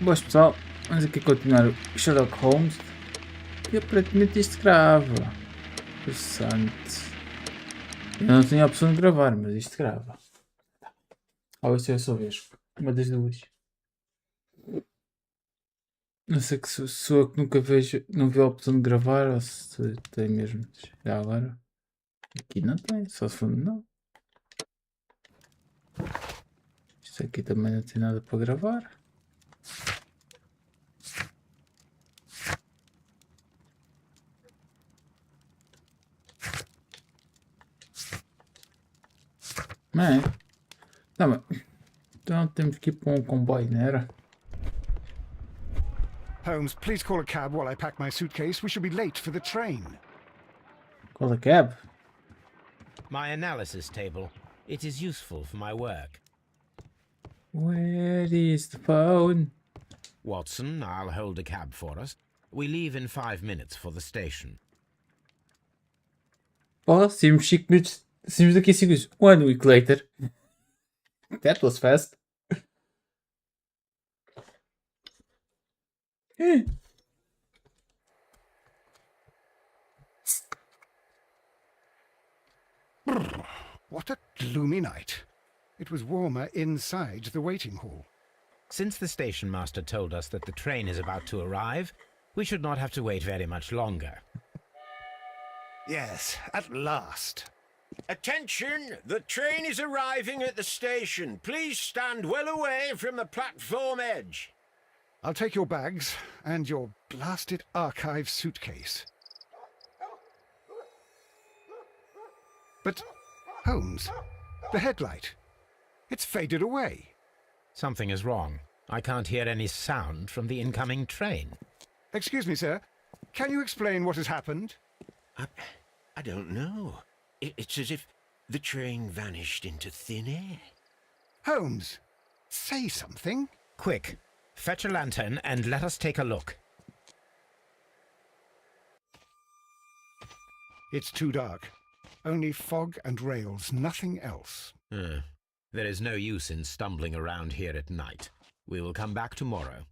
Boas pessoal, vamos aqui continuar o Sherlock Holmes e aparentemente isto grava. Interessante. Eu não tenho a opção de gravar, mas isto grava. Ou isso é a sua vez. Uma das duas. Não sei que se sou eu que nunca vejo, não vi a opção de gravar ou se tem mesmo. Já agora. Aqui não tem, só se for não. Isto aqui também não tem nada para gravar. Não é? Tá bem. Então temos que ir para um comboio, não era? Holmes, please call a cab while I pack my suitcase. We shall be late for the train. Call a cab? My analysis table. It is useful for my work. Where is the phone? Watson, I'll hold a cab for us. We leave in 5 minutes for the station. Oh, saímos 5 minutos. Saímos daqui a 5 minutos. 1 week later. That was fast. What a gloomy night. It was warmer inside the waiting hall. Since the station master told us that the train is about to arrive, we should not have to wait very much longer. Yes, at last. Attention! The train is arriving at the station. Please stand well away from the platform edge. I'll take your bags and your blasted archive suitcase. But, Holmes, the headlight. It's faded away. Something is wrong. I can't hear any sound from the incoming train. Excuse me, sir. Can you explain what has happened? I don't know. It's as if the train vanished into thin air. Holmes, say something. Quick, fetch a lantern and let us take a look. It's too dark. Only fog and rails, nothing else. There is no use in stumbling around here at night. We will come back tomorrow.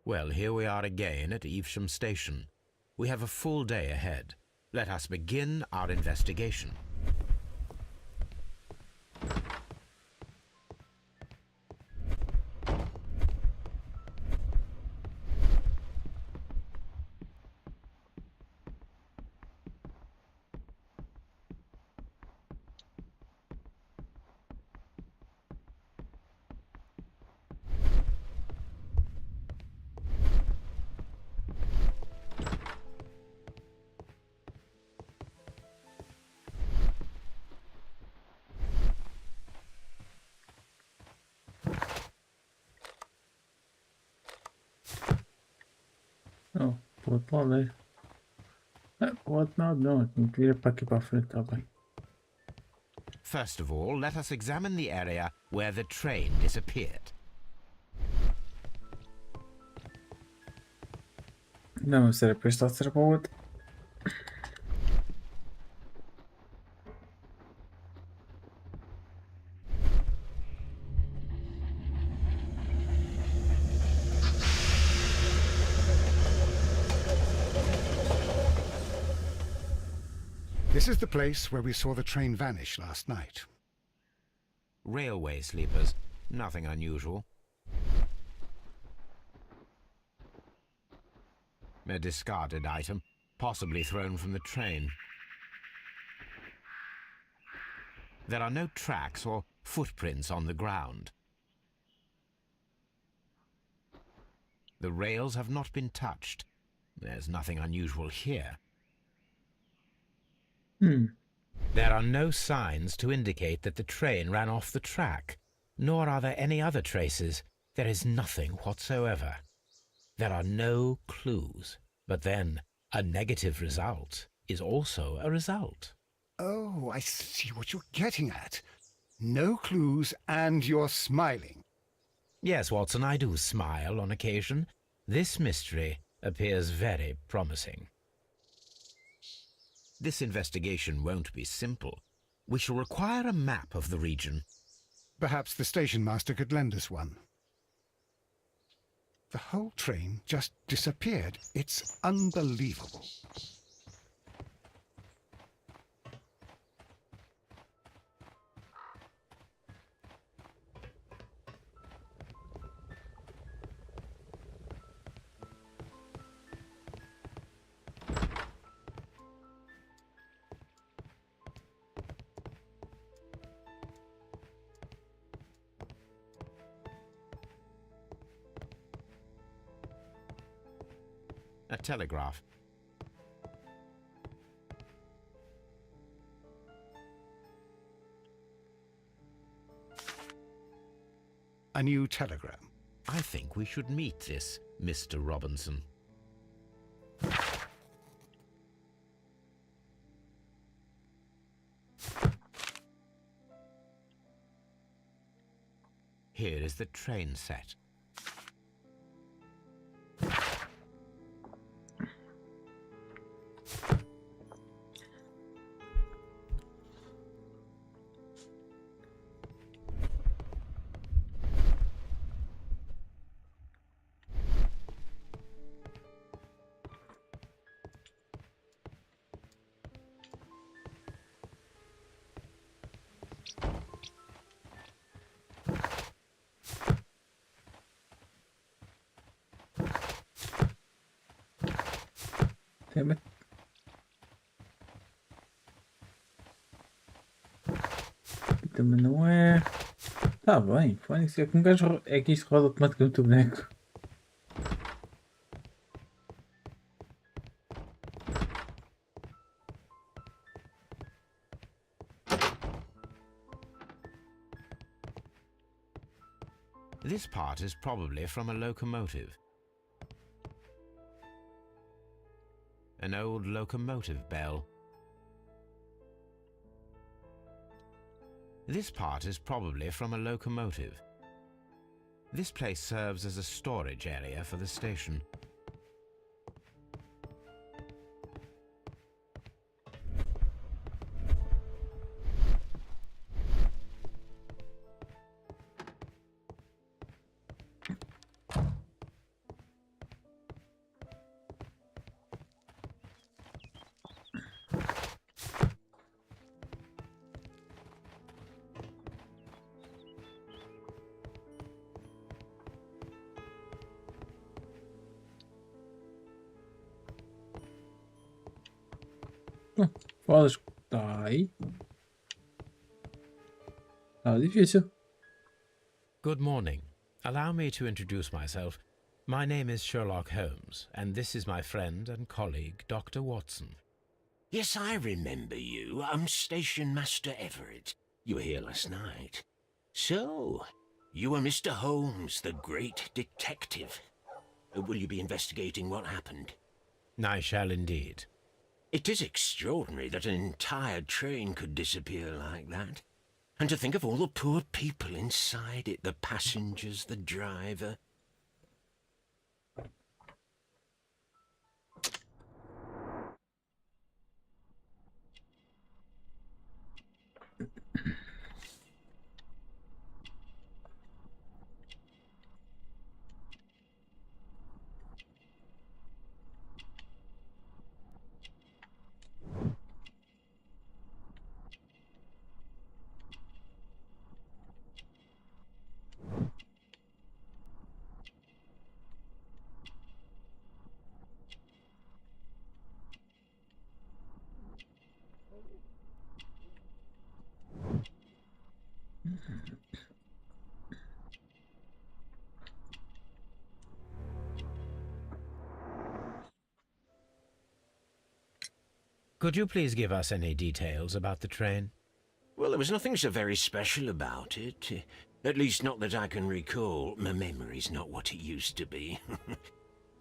Well, here we are again at Evesham Station. We have a full day ahead. Let us begin our investigation. Não, pro outro lado aí. Pro outro lado não, tem que vir para aqui para frente, tá bem. First of all, let us examine the area where the train disappeared. Não, se era para este lado, se era para o outro. This is the place where we saw the train vanish last night. Railway sleepers. Nothing unusual. A discarded item, possibly thrown from the train. There are no tracks or footprints on the ground. The rails have not been touched. There's nothing unusual here. There are no signs to indicate that the train ran off the track, nor are there any other traces. There is nothing whatsoever. There are no clues. But then, a negative result is also a result. Oh, I see what you're getting at. No clues, and you're smiling. Yes, Watson, I do smile on occasion. This mystery appears very promising. This investigation won't be simple. We shall require a map of the region. Perhaps the station master could lend us one. The whole train just disappeared. It's unbelievable. A telegraph. A new telegram. I think we should meet this Mr. Robinson. Here is the train set. Damn it. Aqui também não é. Tá bem, Fónix, é que um gajo é que isto roda automaticamente o boneco. This part is probably from a locomotive. An old locomotive bell. This part is probably from a locomotive. This place serves as a storage area for the station. Fodas. Tá aí. Tá difícil. Good morning. Allow me to introduce myself. My name is Sherlock Holmes, and this is my friend and colleague, Dr. Watson. Yes, I remember you. I'm Station Master Everett. You were here last night. So, you are Mr. Holmes, the great detective. Will you be investigating what happened? I shall indeed. It is extraordinary that an entire train could disappear like that. And to think of all the poor people inside it, the passengers, the driver. Could you please give us any details about the train? Well, there was nothing so very special about it. At least not that I can recall. My memory's not what it used to be.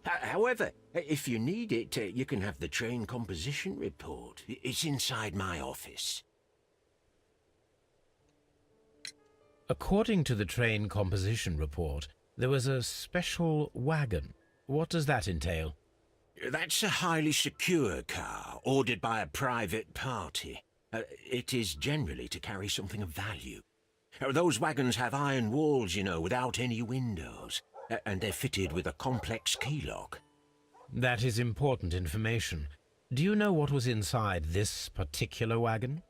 However, if you need it, you can have the train composition report. It's inside my office. According to the train composition report, there was a special wagon. What does that entail? That's a highly secure car, ordered by a private party. It is generally to carry something of value. Those wagons have iron walls, you know, without any windows, and they're fitted with a complex key lock. That is important information. Do you know what was inside this particular wagon?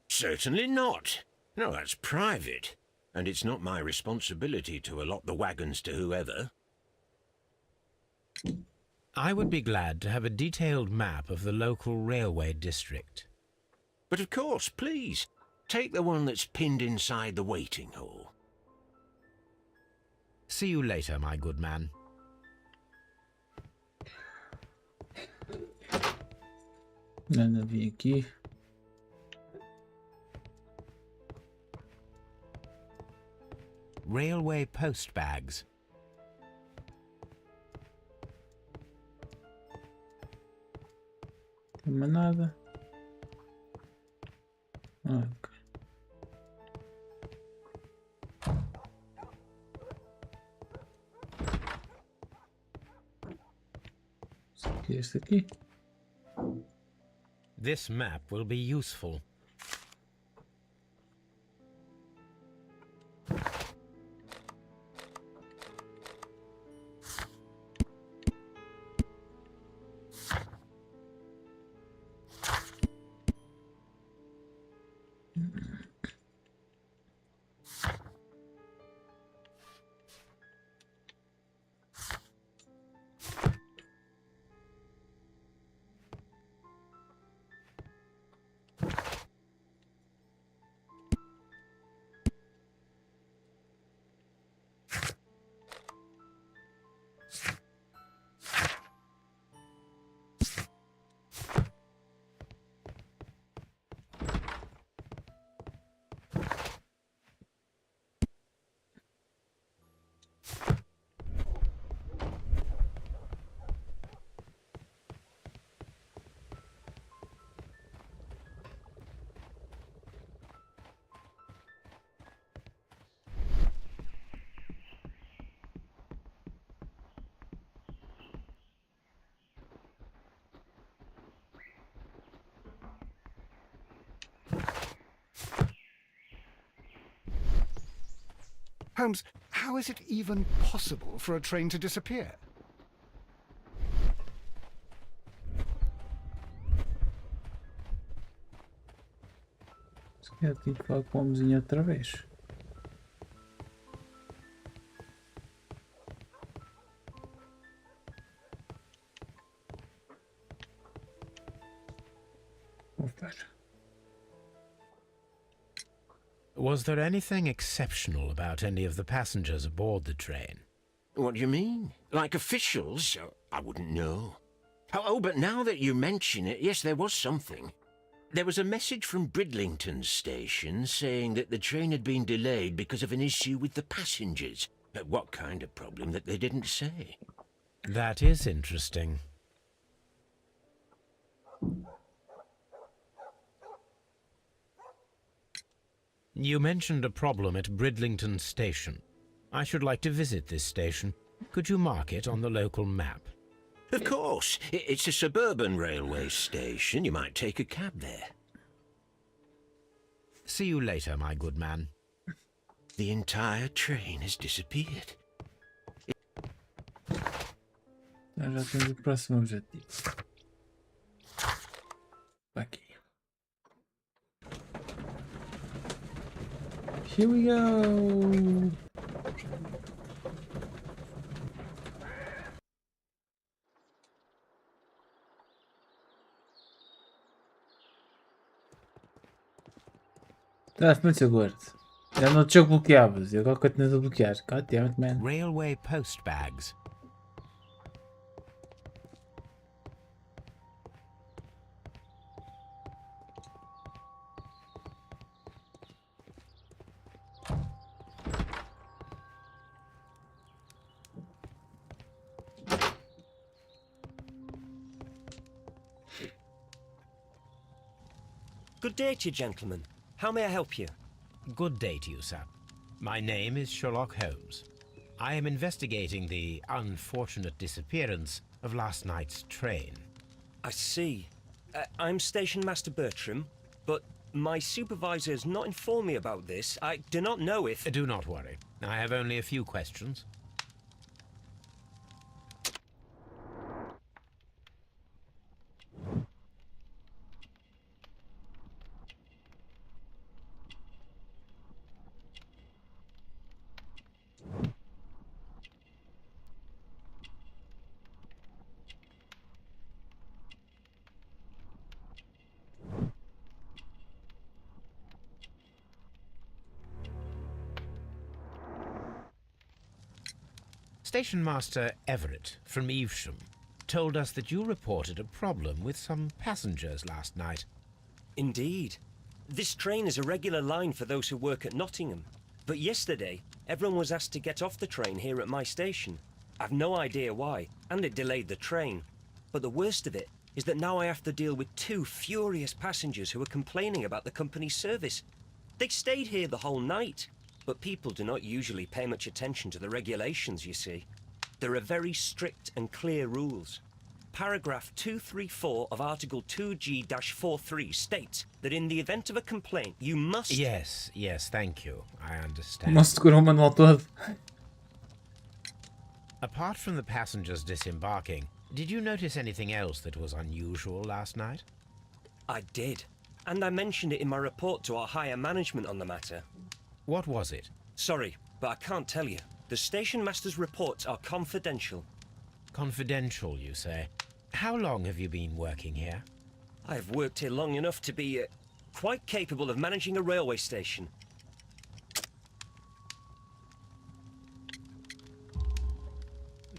Certainly not. No, that's private, and it's not my responsibility to allot the wagons to whoever. I would be glad to have a detailed map of the local railway district. But of course, please, take the one that's pinned inside the waiting hall. See you later, my good man. Nada, vim aqui. Railway post bags. Não mais nada. Ok. Este aqui. This map will be useful. Holmes, how is it even possible for a train to disappear? Se calhar tenho que falar com o homenzinho outra vez. Vou ver. Was there anything exceptional about any of the passengers aboard the train? What do you mean? Like officials? I wouldn't know. Oh, but now that you mention it, yes, there was something. There was a message from Bridlington station saying that the train had been delayed because of an issue with the passengers. What kind of problem that they didn't say? That is interesting. You mentioned a problem at Bridlington station. I should like to visit this station. Could you mark it on the local map? Of course. It's a suburban railway station. You might take a cab there. See you later, my good man. The entire train has disappeared. Já temos o próximo objetivo. Aqui. Here we go! That's muito seguro. Já no jogo bloqueavas, eu agora continuo a bloquear. God damn it, man. Railway post bags. Good day to you, gentlemen. How may I help you? Good day to you, sir. My name is Sherlock Holmes. I am investigating the unfortunate disappearance of last night's train. I see. I'm Station Master Bertram, but my supervisor has not informed me about this. I do not know if... Do not worry. I have only a few questions. Station Master Everett from Evesham told us that you reported a problem with some passengers last night. Indeed. This train is a regular line for those who work at Nottingham. But yesterday, everyone was asked to get off the train here at my station. I've no idea why, and it delayed the train. But the worst of it is that now I have to deal with 2 furious passengers who are complaining about the company's service. They stayed here the whole night. But people do not usually pay much attention to the regulations, you see. There are very strict and clear rules. Paragraph 234 of Article 2G-43 states that in the event of a complaint, you must... Yes, thank you. I understand. Must decorar o manual todo. Apart from the passengers disembarking, did you notice anything else that was unusual last night? I did. And I mentioned it in my report to our higher management on the matter. What was it? Sorry, but I can't tell you. The station master's reports are confidential. Confidential, you say? How long have you been working here? I have worked here long enough to be quite capable of managing a railway station.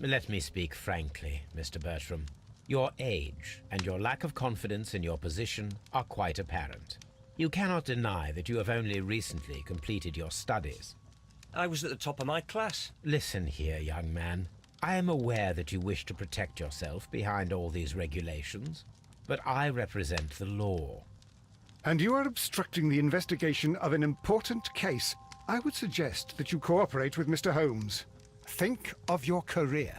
Let me speak frankly, Mr. Bertram. Your age and your lack of confidence in your position are quite apparent. You cannot deny that you have only recently completed your studies. I was at the top of my class. Listen here, young man. I am aware that you wish to protect yourself behind all these regulations, but I represent the law. And you are obstructing the investigation of an important case. I would suggest that you cooperate with Mr. Holmes. Think of your career.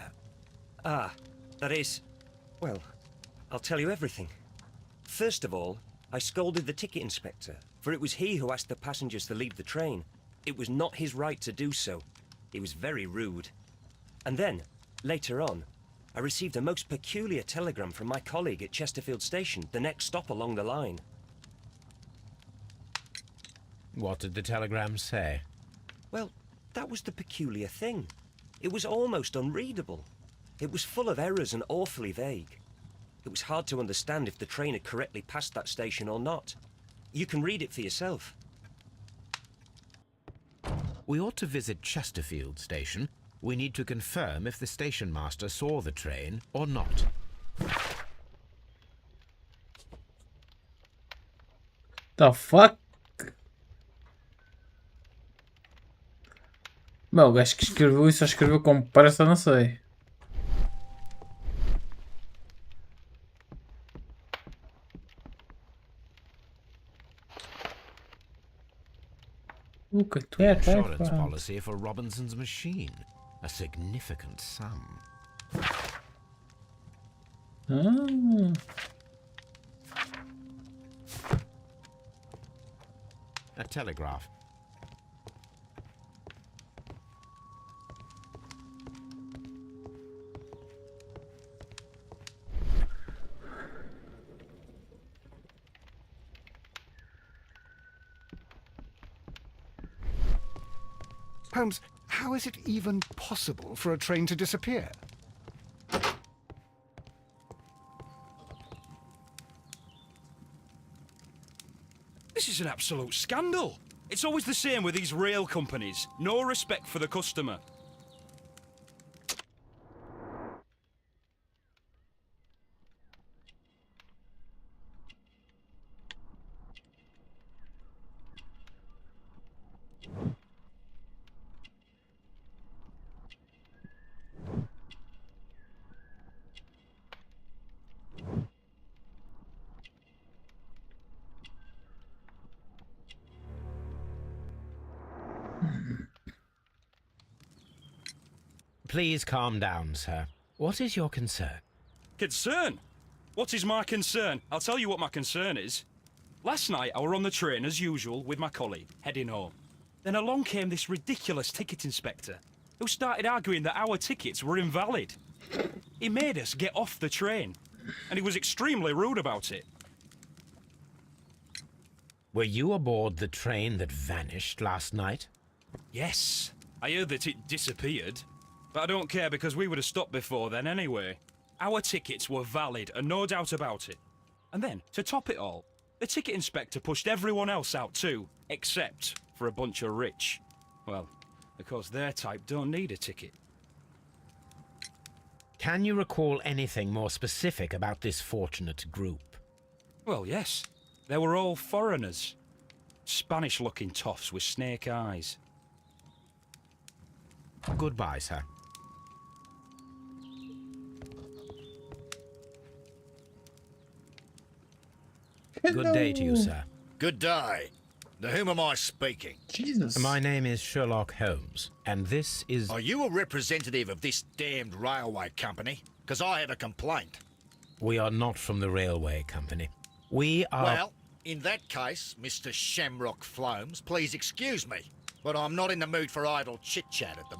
Ah, that is... Well, I'll tell you everything. First of all, I scolded the ticket inspector, for it was he who asked the passengers to leave the train. It was not his right to do so. He was very rude. And then, later on, I received a most peculiar telegram from my colleague at Chesterfield Station, the next stop along the line. What did the telegram say? Well, that was the peculiar thing. It was almost unreadable. It was full of errors and awfully vague. It was hard to understand if the train had correctly passed that station or not. You can read it for yourself. We ought to visit Chesterfield Station. We need to confirm if the station master saw the train or not. The fuck? Bom, o gajo que escreveu isso só escreveu como parece, eu não sei. O que tu é, Insurance policy for Robinson's machine. A significant sum. A telegraph. Holmes, how is it even possible for a train to disappear? This is an absolute scandal. It's always the same with these rail companies. No respect for the customer. Please calm down, sir. What is your concern? Concern? What is my concern? I'll tell you what my concern is. Last night I were on the train as usual with my colleague, heading home. Then along came this ridiculous ticket inspector, who started arguing that our tickets were invalid. He made us get off the train, and he was extremely rude about it. Were you aboard the train that vanished last night? Yes, I heard that it disappeared. But I don't care because we would have stopped before then anyway. Our tickets were valid and no doubt about it. And then, to top it all, the ticket inspector pushed everyone else out too, except for a bunch of rich. Well, because their type don't need a ticket. Can you recall anything more specific about this fortunate group? Well, yes. They were all foreigners. Spanish-looking toffs with snake eyes. Goodbye, sir. Good day to you, sir. Good day. To whom am I speaking? Jesus. My name is Sherlock Holmes, and this is... Are you a representative of this damned railway company? Because I have a complaint. We are not from the railway company. We are... Well, in that case, Mr. Shamrock Flomes, please excuse me, but I'm not in the mood for idle chit-chat at the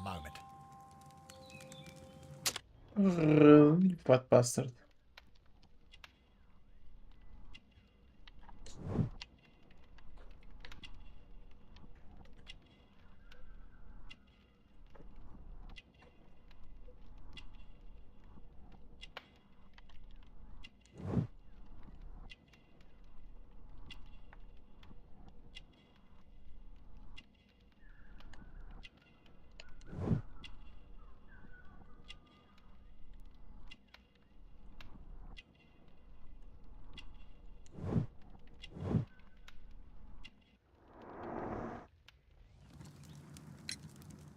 moment. Fat bastard.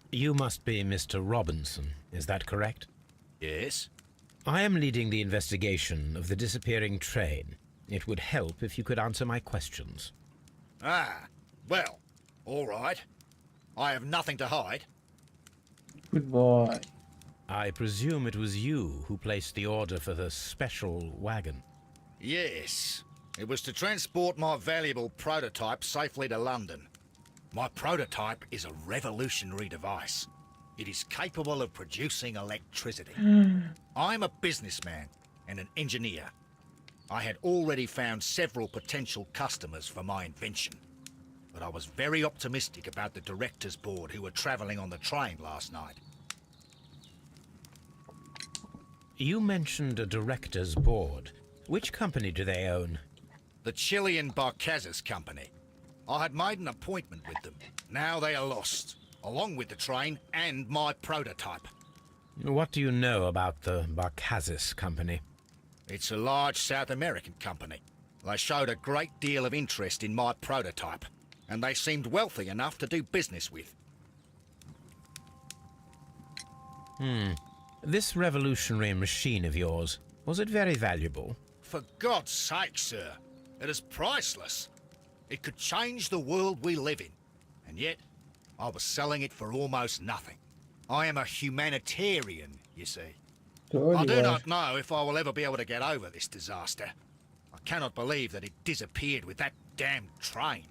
You must be Mr. Robinson, is that correct? Yes? I am leading the investigation of the disappearing train. It would help if you could answer my questions. Ah, well, all right. I have nothing to hide. Good boy. I presume it was you who placed the order for the special wagon. Yes. It was to transport my valuable prototype safely to London. My prototype is a revolutionary device. It is capable of producing electricity. I'm a businessman and an engineer. I had already found several potential customers for my invention. But I was very optimistic about the directors' board who were travelling on the train last night. You mentioned a director's board. Which company do they own? The Chilean Barcazes Company. I had made an appointment with them. Now they are lost, along with the train and my prototype. What do you know about the Barcazes Company? It's a large South American company. They showed a great deal of interest in my prototype, and they seemed wealthy enough to do business with. This revolutionary machine of yours, was it very valuable? For God's sake, sir, it is priceless. It could change the world we live in, and yet I was selling it for almost nothing. I am a humanitarian, you see. I do not know if I will ever be able to get over this disaster. I cannot believe that it disappeared with that damned train.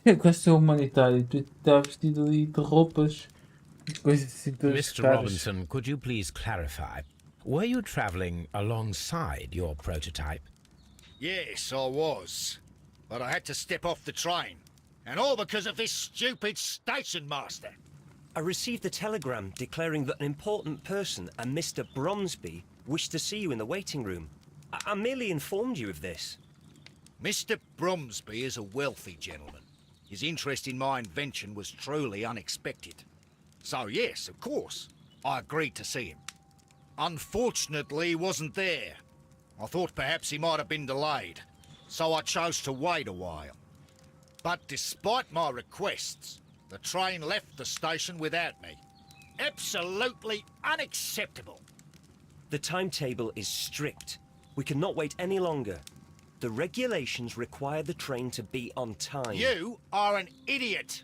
Questo è umanitario. Tu tá vestido ali de roupas. Coisas assim todas Mr. caras. Robinson, could you please clarify? Were you traveling alongside your prototype? Yes, I was. But I had to step off the train. And all because of this stupid station master. I received a telegram declaring that an important person, a Mr. Bromsby, wished to see you in the waiting room. I merely informed you of this. Mr. Bromsby is a wealthy gentleman. His interest in my invention was truly unexpected. So yes, of course, I agreed to see him. Unfortunately, he wasn't there. I thought perhaps he might have been delayed, so I chose to wait a while. But despite my requests, the train left the station without me. Absolutely unacceptable. The timetable is strict. We cannot wait any longer. The regulations require the train to be on time. You are an idiot.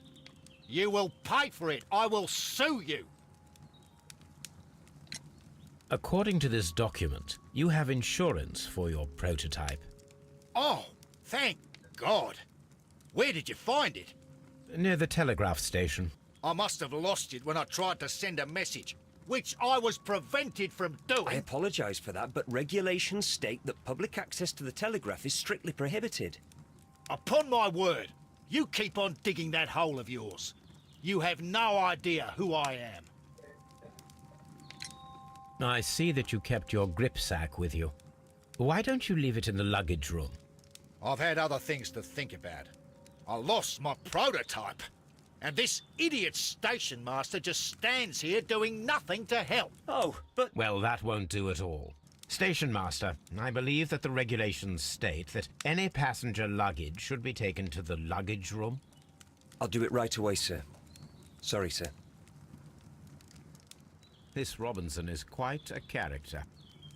You will pay for it. I will sue you. According to this document, you have insurance for your prototype. Oh, thank God. Where did you find it? Near the telegraph station. I must have lost it when I tried to send a message, which I was prevented from doing. I apologise for that, but regulations state that public access to the telegraph is strictly prohibited. Upon my word, you keep on digging that hole of yours. You have no idea who I am. I see that you kept your grip sack with you. Why don't you leave it in the luggage room? I've had other things to think about. I lost my prototype. And this idiot station master just stands here doing nothing to help. Oh, but... Well, that won't do at all. Station master, I believe that the regulations state that any passenger luggage should be taken to the luggage room. I'll do it right away, sir. Sorry, sir. This Robinson is quite a character.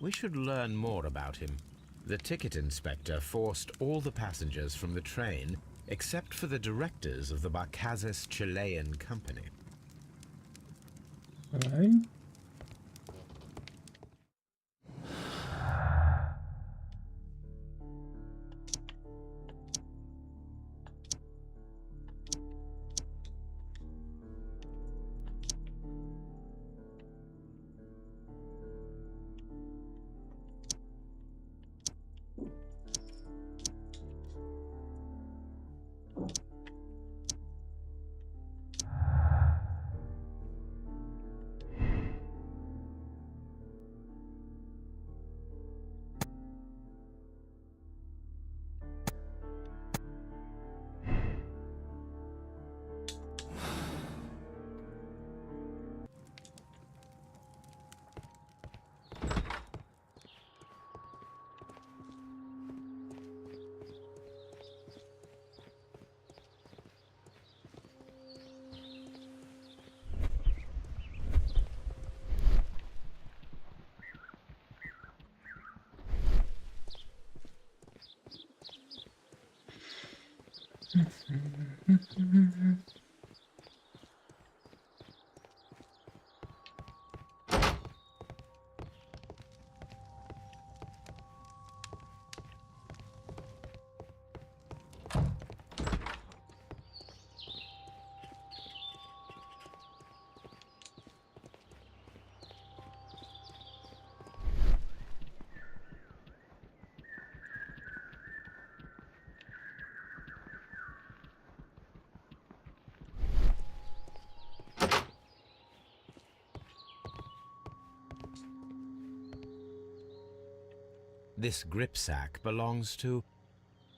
We should learn more about him. The ticket inspector forced all the passengers from the train except for the directors of the Barcazes Chilean company. Alright. This gripsack belongs to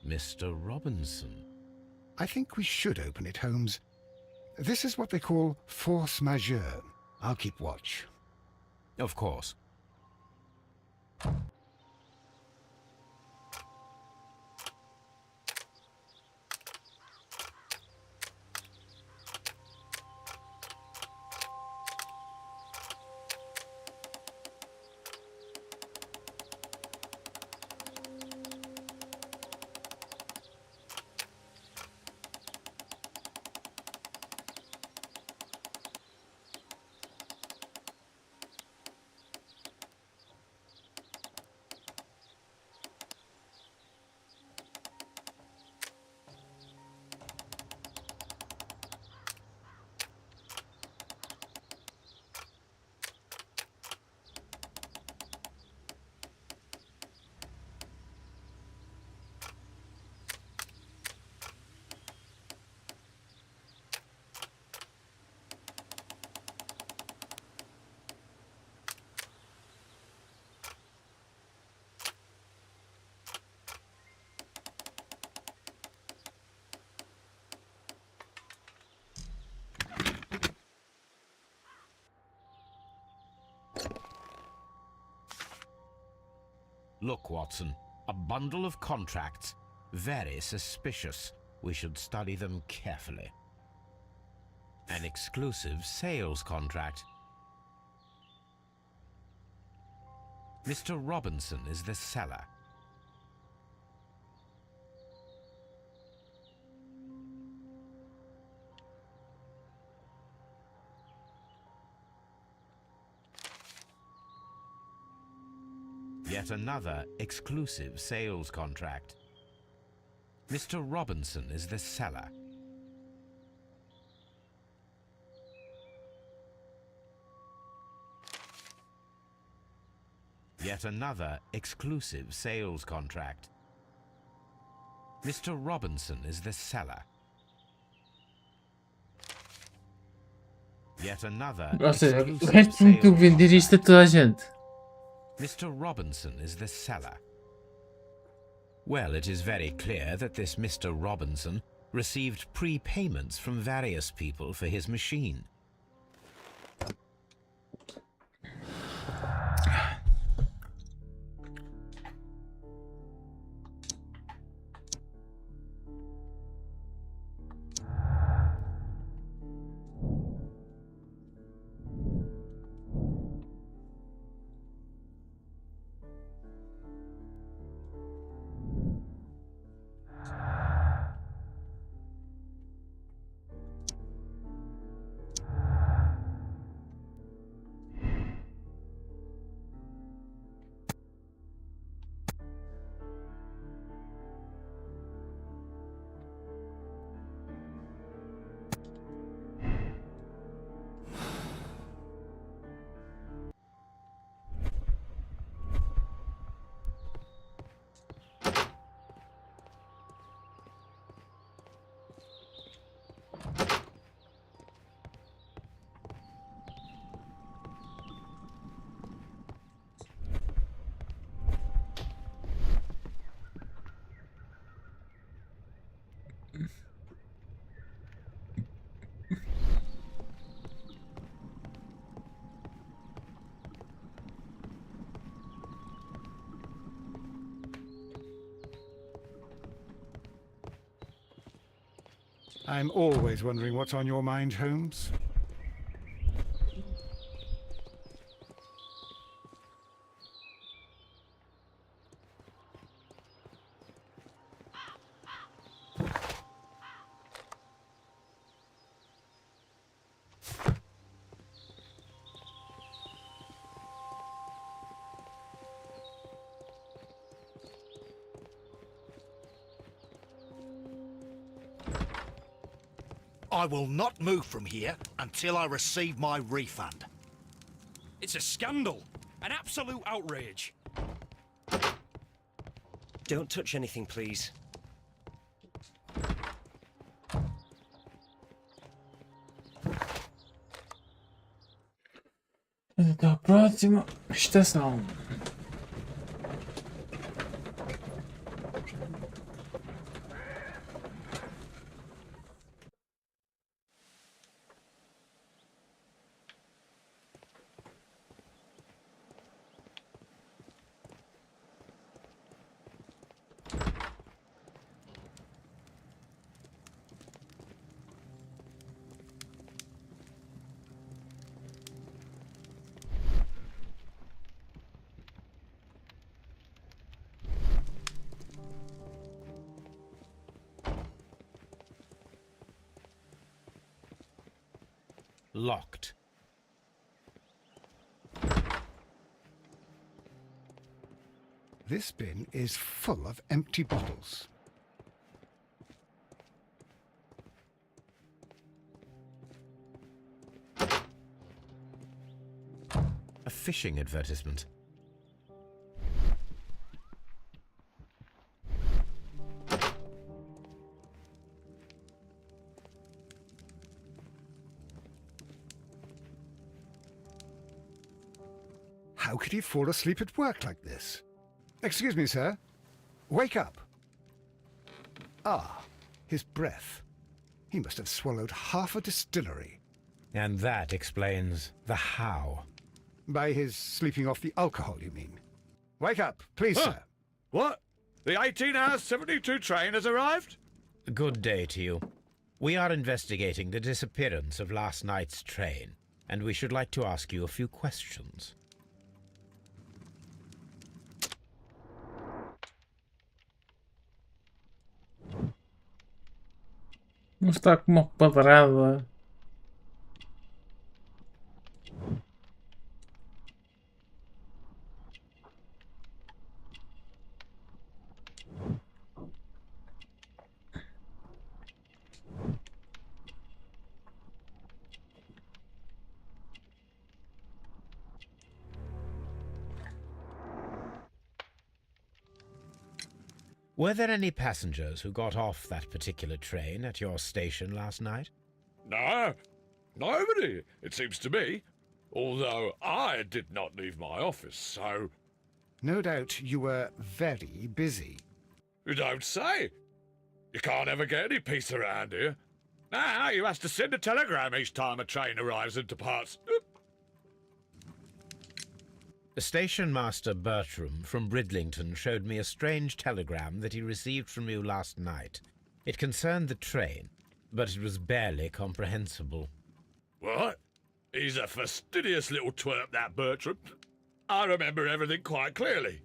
Mr. Robinson. I think we should open it, Holmes. This is what they call force majeure. I'll keep watch. Of course. Look, Watson, a bundle of contracts. Very suspicious. We should study them carefully. An exclusive sales contract. Mr. Robinson is the seller. Yet another exclusive sales contract. Mr. Robinson is the seller. Yet another exclusive sales contract. Mr. Robinson is the seller. Yet another Ou seja, exclusive resta-me tu sales vender isto a contract. toda a gente. Mr. Robinson is the seller. Well, it is very clear that this Mr. Robinson received prepayments from various people for his machine. I'm always wondering what's on your mind, Holmes. I will not move from here until I receive my refund. It's a scandal. An absolute outrage. Don't touch anything, please. Até a próxima estação. Locked. This bin is full of empty bottles. A fishing advertisement. How could he fall asleep at work like this? Excuse me, sir. Wake up. Ah, his breath. He must have swallowed half a distillery. And that explains the how. By his sleeping off the alcohol, you mean? Wake up, please, Huh? sir. What? The 18-hour 72 train has arrived? Good day to you. We are investigating the disappearance of last night's train, and we should like to ask you a few questions. Não está com uma padrada. Were there any passengers who got off that particular train at your station last night? No, nobody, it seems to me. Although I did not leave my office, so... No doubt you were very busy. You don't say. You can't ever get any peace around here. Now you have to send a telegram each time a train arrives and departs. Station Master Bertram from Bridlington showed me a strange telegram that he received from you last night. It concerned the train, but it was barely comprehensible. What? He's a fastidious little twerp, that Bertram. I remember everything quite clearly.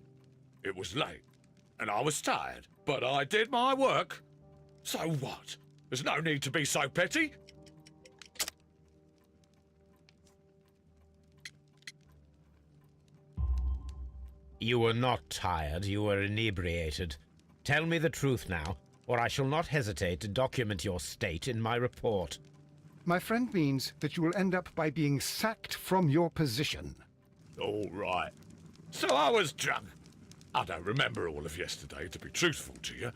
It was late, and I was tired, but I did my work. So what? There's no need to be so petty. You were not tired, you were inebriated. Tell me the truth now, or I shall not hesitate to document your state in my report. My friend means that you will end up by being sacked from your position. All right. So I was drunk. I don't remember all of yesterday, to be truthful to you.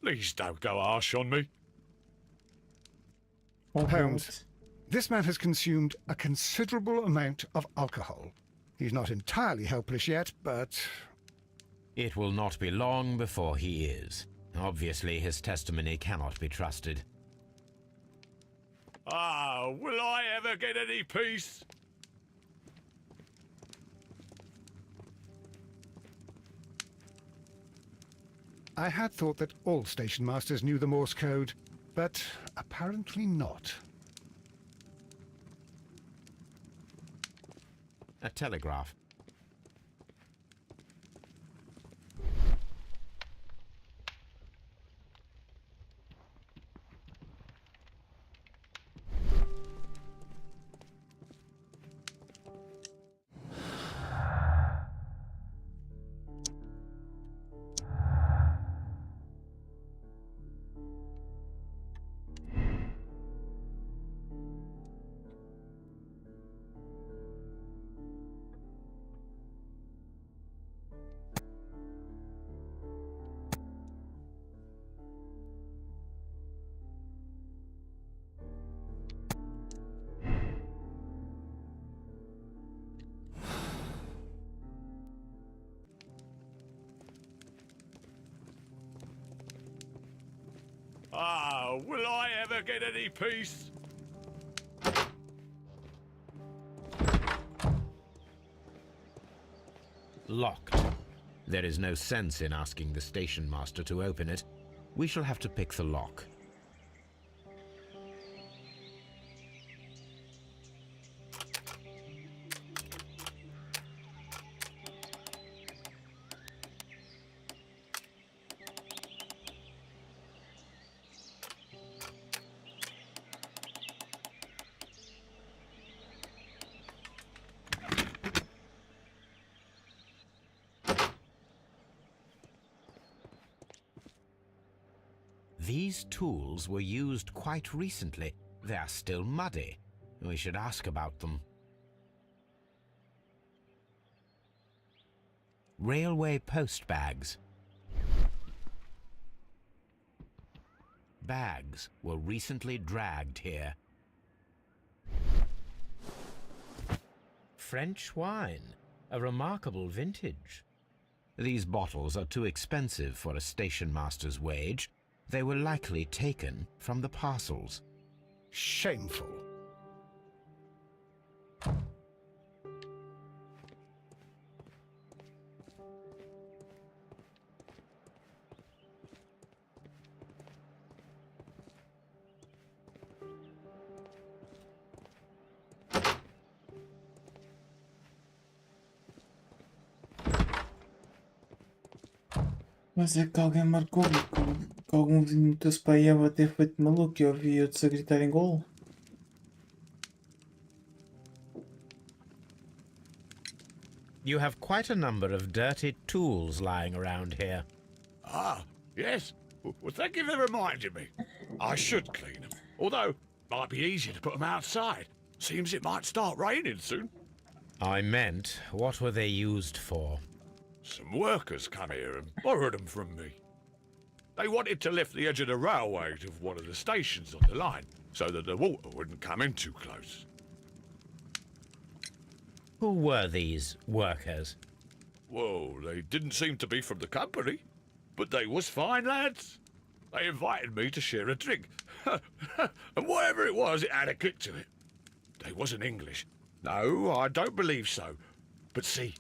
Please don't go harsh on me. Holmes, this man has consumed a considerable amount of alcohol. He's not entirely helpless yet, but... It will not be long before he is. Obviously, his testimony cannot be trusted. Ah, will I ever get any peace? I had thought that all station masters knew the Morse code, but apparently not. A telegraph. Ah, will I ever get any peace? Locked. There is no sense in asking the station master to open it. We shall have to pick the lock. These tools were used quite recently. They are still muddy. We should ask about them. Railway post bags. Bags were recently dragged here. French wine, a remarkable vintage. These bottles are too expensive for a station master's wage. They were likely taken from the parcels. Shameful. Mas é que alguém marcou que algum vizinho meteu-se para aí a bater feito maluco e eu ouvi outros a gritar em gol. You have quite a number of dirty tools lying around here. Ah, yes. Well, thank you for reminding me. I should clean them. Although, might be easier to put them outside. Seems it might start raining soon. I meant, what were they used for? Some workers come here and borrowed them from me. They wanted to lift the edge of the railway to one of the stations on the line, so that the water wouldn't come in too close. Who were these workers? Well, they didn't seem to be from the company, but they was fine lads. They invited me to share a drink, and whatever it was, it had a kick to it. They wasn't English. No, I don't believe so. But see,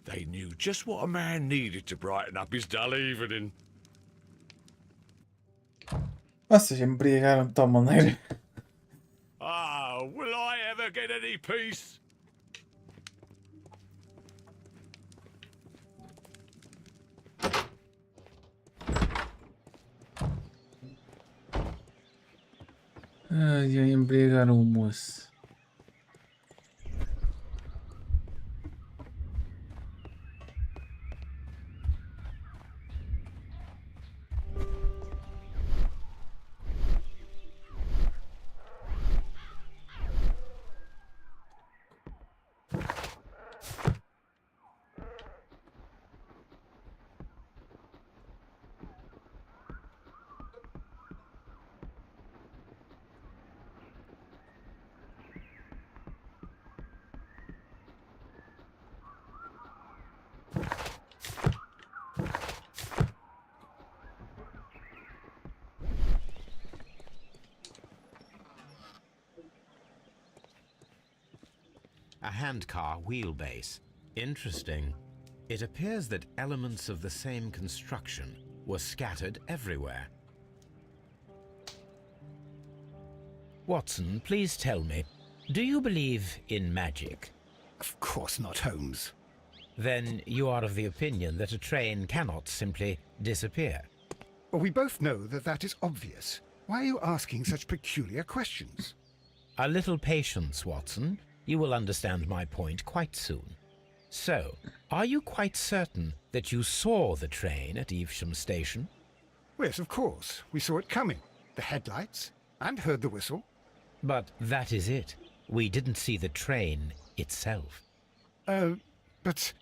they knew just what a man needed to brighten up his dull evening. Vocês embriagaram de tal maneira. Ah, will I ever get any peace? Ai, embriagaram o moço. A handcar wheelbase. Interesting. It appears that elements of the same construction were scattered everywhere. Watson, please tell me, do you believe in magic? Of course not, Holmes. Then you are of the opinion that a train cannot simply disappear. Well, we both know that that is obvious. Why are you asking such peculiar questions? A little patience, Watson. You will understand my point quite soon. So, are you quite certain that you saw the train at Evesham Station? Yes, of course. We saw it coming. The headlights, and heard the whistle. But that is it. We didn't see the train itself. But...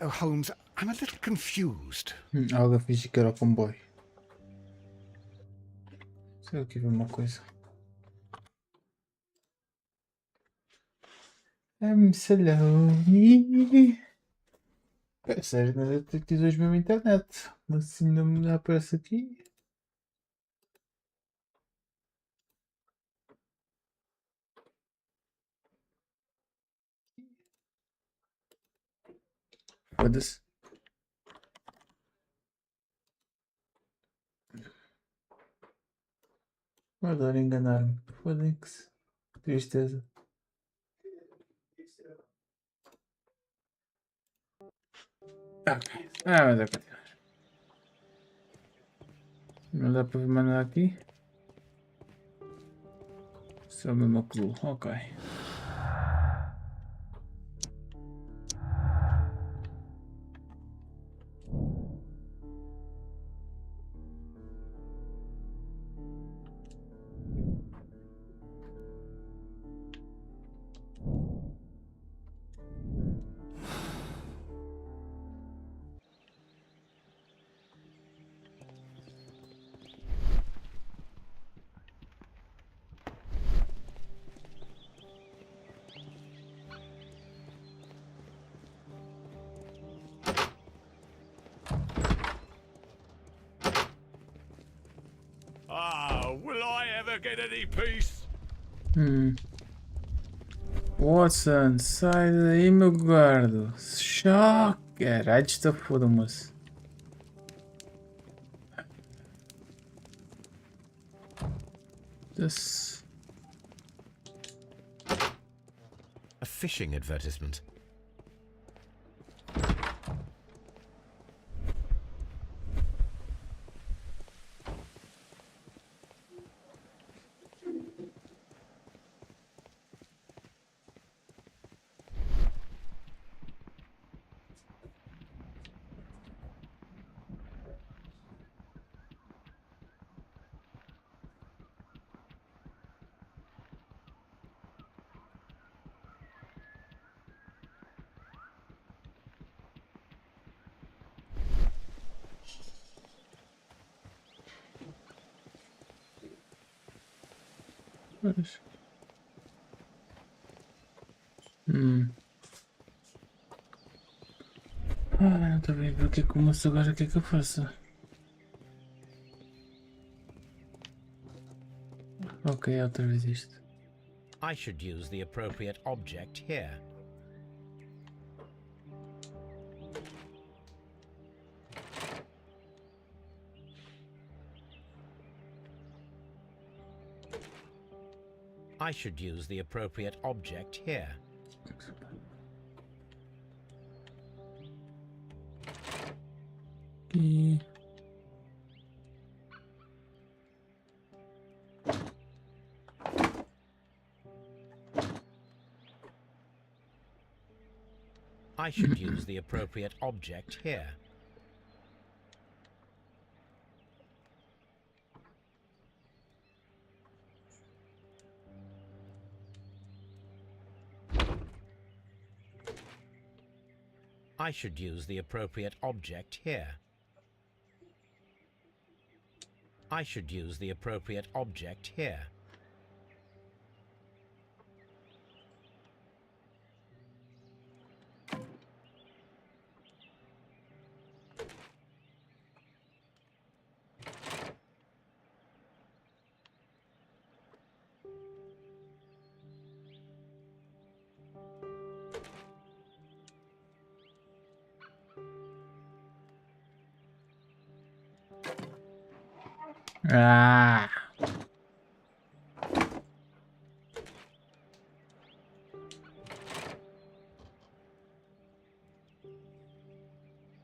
Oh, Holmes, I'm a little confused. Alguém finge que era o comboio. Sei aqui ver uma coisa. Salome. Sério, na detetives mesmo internet. Mas assim não me aparece aqui. Foda-se. Adoro enganar-me. Foda-se. Tristeza. Ok. Mas é continuar. Não dá para ver mais nada aqui. Só o mesmo clube. Ok. Ah, will I ever get any peace? Watson, sai daí, meu guardo. Choque. Caralho, está foda, moço. This. A fishing advertisement. Pois. Não estou bem porque que o moço agora quer que eu faça. Ok, outra vez isto. I should use the appropriate object here. I should use the appropriate object here. Aqui. I should use the appropriate object here. I should use the appropriate object here. I should use the appropriate object here. Ah!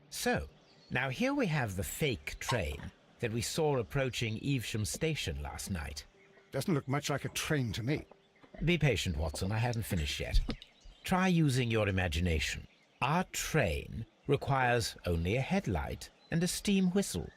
So, now here we have the fake train that we saw approaching Evesham station last night. Doesn't look much like a train to me. Be patient, Watson, I haven't finished yet. Try using your imagination. Our train requires only a headlight and a steam whistle.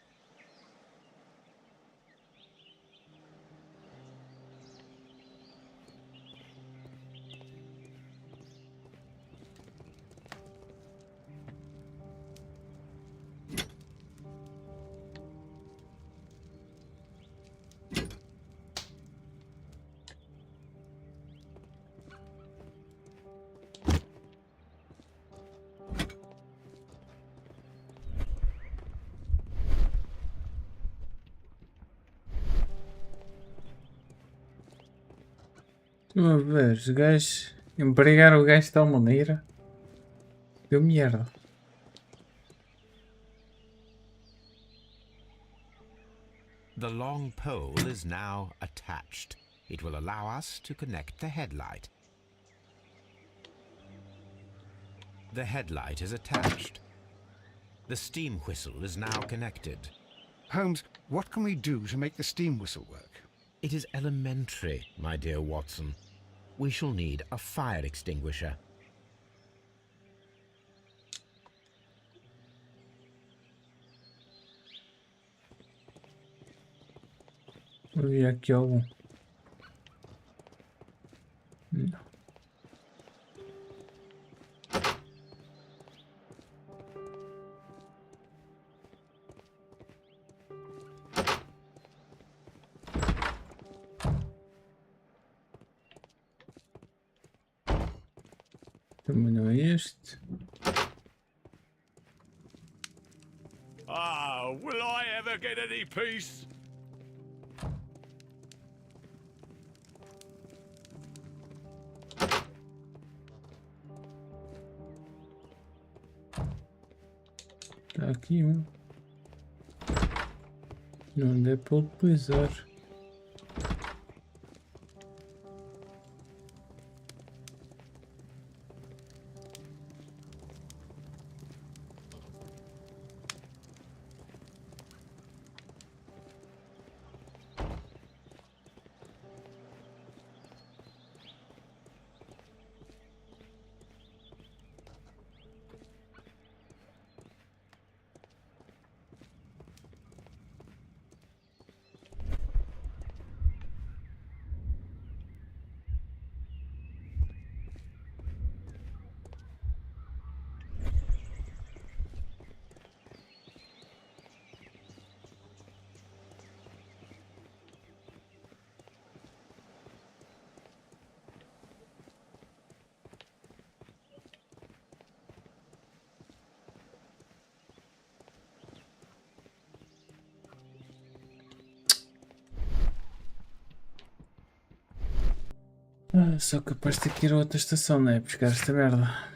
Estou a ver, os gajos empregaram o gajo de tal maneira. Deu merda. The long pole is now attached. It will allow us to connect the headlight. The headlight is attached. The steam whistle is now connected. Holmes, what can we do to make the steam whistle work? It is elementary, my dear Watson. We shall need a fire extinguisher. Vou ver aqui algum. Não. Também não é este. Ah, will I ever get any peace? Está aqui um. Não dá para utilizar. Ah, sou capaz de ter que ir a outra estação, né? Buscar esta merda.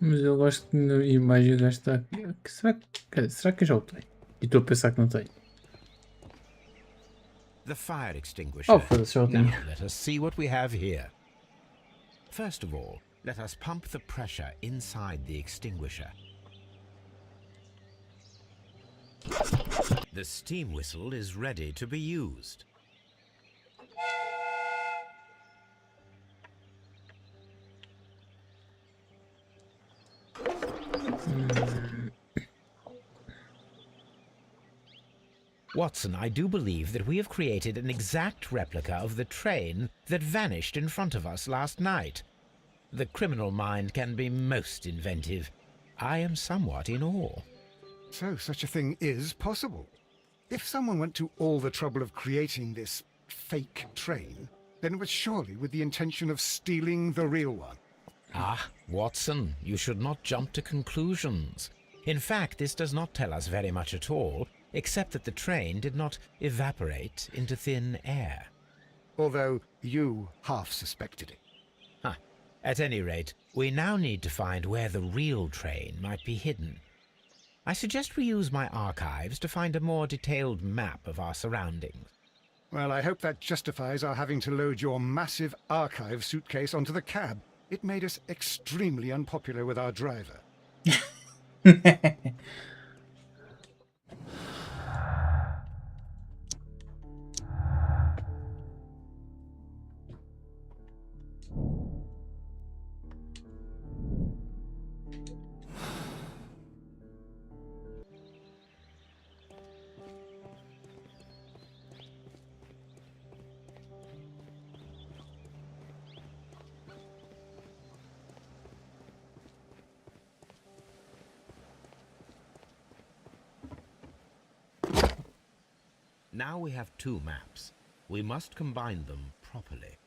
Mas eu gosto que na imagem o gajo está aqui. Será que eu já o tenho? E estou a pensar que não tenho. The fire extinguisher. Oh, foda-se, já o Now, tinha. let us see what we have here. First of all, let us pump the pressure inside the extinguisher. The steam whistle is ready to be used. Watson, I do believe that we have created an exact replica of the train that vanished in front of us last night. The criminal mind can be most inventive. I am somewhat in awe. So such a thing is possible. If someone went to all the trouble of creating this fake train, then it was surely with the intention of stealing the real one. Ah, Watson, you should not jump to conclusions. In fact, this does not tell us very much at all, except that the train did not evaporate into thin air. Although you half suspected it. Huh. At any rate, we now need to find where the real train might be hidden. I suggest we use my archives to find a more detailed map of our surroundings. Well, I hope that justifies our having to load your massive archive suitcase onto the cab. It made us extremely unpopular with our driver. Now we have two maps. We must combine them properly.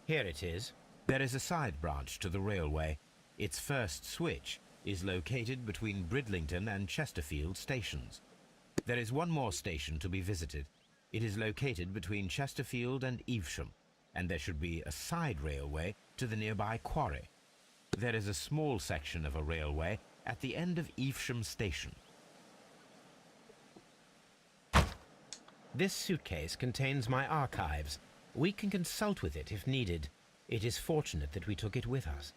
Here it is. There is a side branch to the railway. Its first switch is located between Bridlington and Chesterfield stations. There is one more station to be visited. It is located between Chesterfield and Evesham, and there should be a side railway to the nearby quarry. There is a small section of a railway at the end of Evesham station. This suitcase contains my archives. We can consult with it if needed. It is fortunate that we took it with us.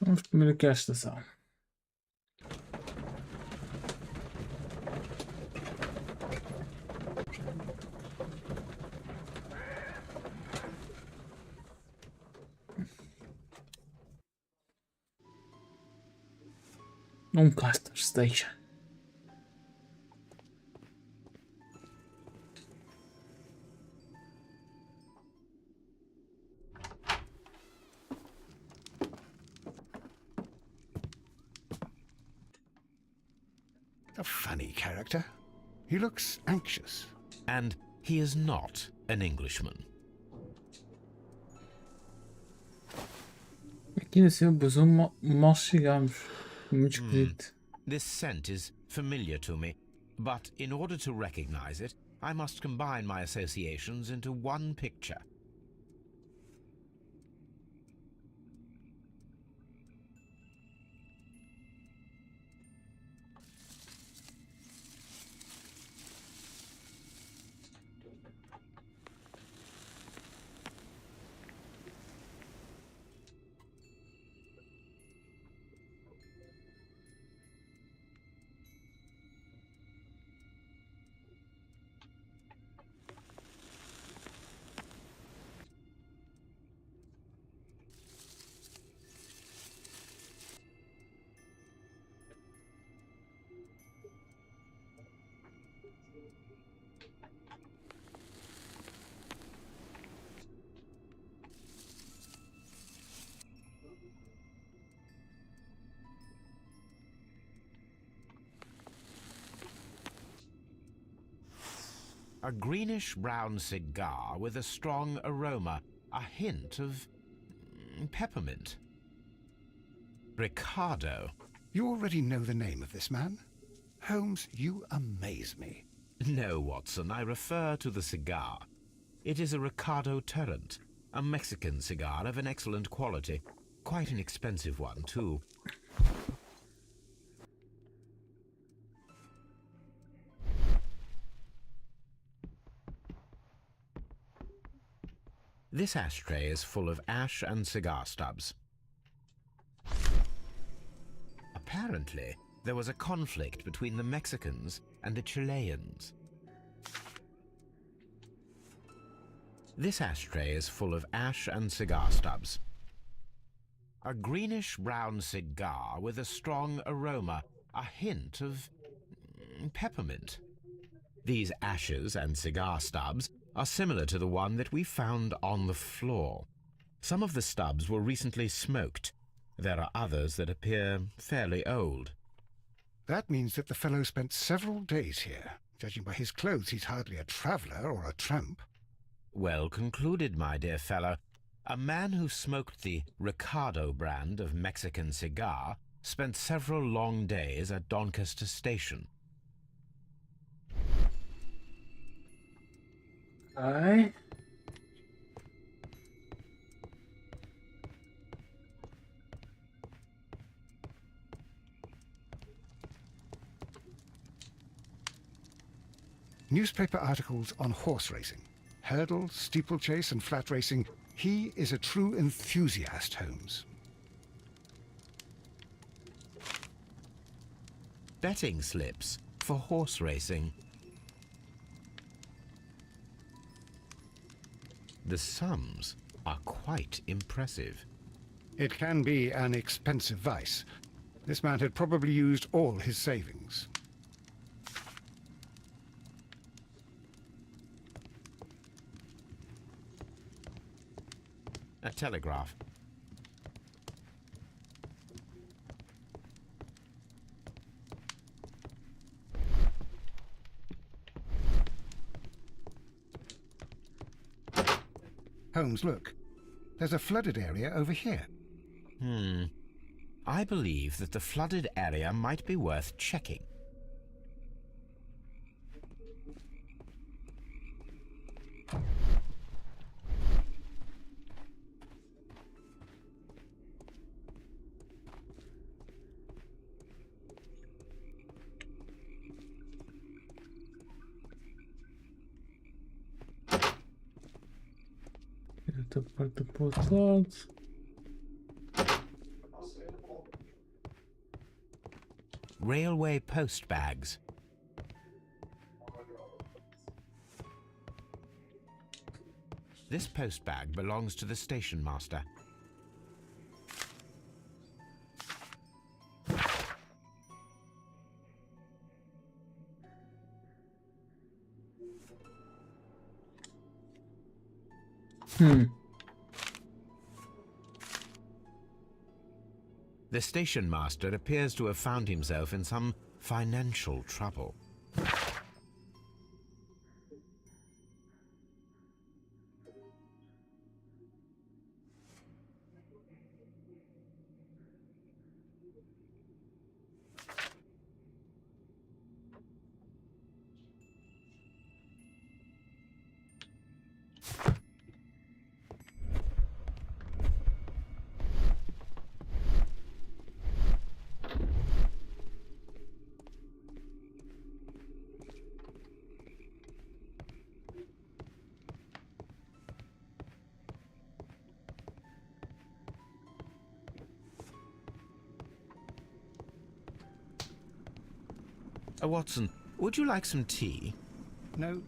Vamos primeiro aqui à estação. Doncaster Station. A funny character. He looks anxious. And he is not an Englishman. Aqui na Silva Bazou mal chegamos. Muito esquisito. This scent is familiar to me, but in order to recognize it, I must combine my associations into one picture. A greenish-brown cigar with a strong aroma, a hint of peppermint. Ricardo. You already know the name of this man? Holmes, you amaze me. No, Watson, I refer to the cigar. It is a Ricardo Tarrant, a Mexican cigar of an excellent quality. Quite an expensive one, too. This ashtray is full of ash and cigar stubs. Apparently, there was a conflict between the Mexicans and the Chileans. This ashtray is full of ash and cigar stubs. A greenish-brown cigar with a strong aroma, a hint of peppermint. These ashes and cigar stubs are similar to the one that we found on the floor. Some of the stubs were recently smoked. There are others that appear fairly old. That means that the fellow spent several days here. Judging by his clothes, he's hardly a traveller or a tramp. Well concluded, my dear fellow. A man who smoked the Ricardo brand of Mexican cigar spent several long days at Doncaster Station. Aye. Newspaper articles on horse racing. Hurdle, steeplechase and flat racing. He is a true enthusiast, Holmes. Betting slips for horse racing. The sums are quite impressive. It can be an expensive vice. This man had probably used all his savings. A telegraph. Holmes, look. There's a flooded area over here. I believe that the flooded area might be worth checking. Outra parte para o outro lado. Railway post bags. This post bag belongs to the station master. The station master appears to have found himself in some financial trouble. Watson, would you like some tea? No.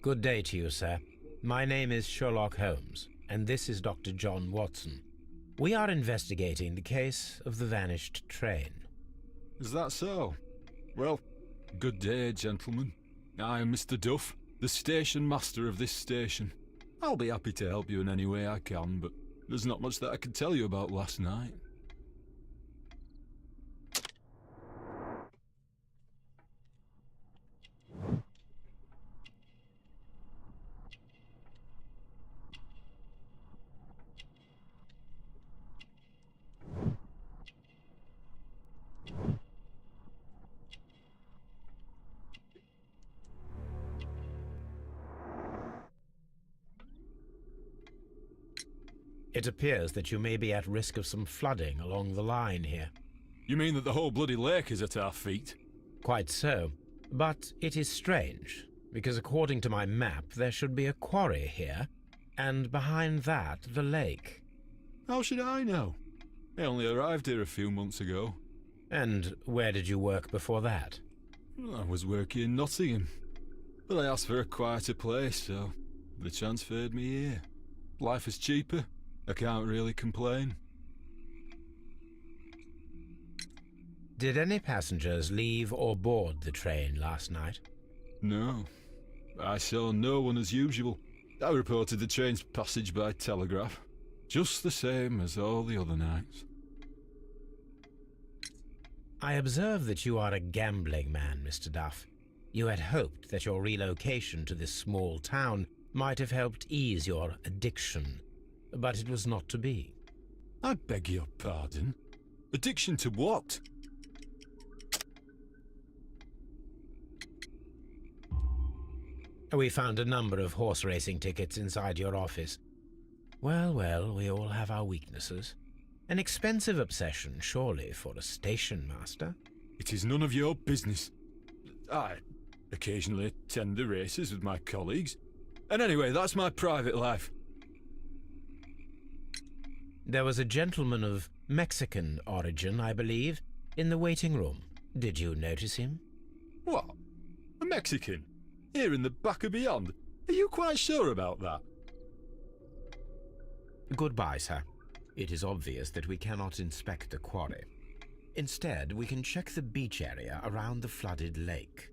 Good day to you, sir. My name is Sherlock Holmes, and this is Dr. John Watson. We are investigating the case of the vanished train. Is that so? Well, good day, gentlemen. I am Mr. Duff, the station master of this station. I'll be happy to help you in any way I can, but There's not much that I can tell you about last night. It appears that you may be at risk of some flooding along the line here. You mean that the whole bloody lake is at our feet? Quite so. But it is strange, because according to my map there should be a quarry here, and behind that the lake. How should I know? I only arrived here a few months ago. And where did you work before that? I was working in Nottingham, but I asked for a quieter place, so they transferred me here. Life is cheaper. I can't really complain. Did any passengers leave or board the train last night? No. I saw no one as usual. I reported the train's passage by telegraph. Just the same as all the other nights. I observe that you are a gambling man, Mr. Duff. You had hoped that your relocation to this small town might have helped ease your addiction, but it was not to be. I beg your pardon? Addiction to what? We found a number of horse racing tickets inside your office. Well, we all have our weaknesses. An expensive obsession, surely, for a station master. It is none of your business. I occasionally attend the races with my colleagues. And anyway, that's my private life. There was a gentleman of Mexican origin, I believe, in the waiting room. Did you notice him? What? A Mexican? Here in the back of beyond? Are you quite sure about that? Goodbye, sir. It is obvious that we cannot inspect the quarry. Instead, we can check the beach area around the flooded lake.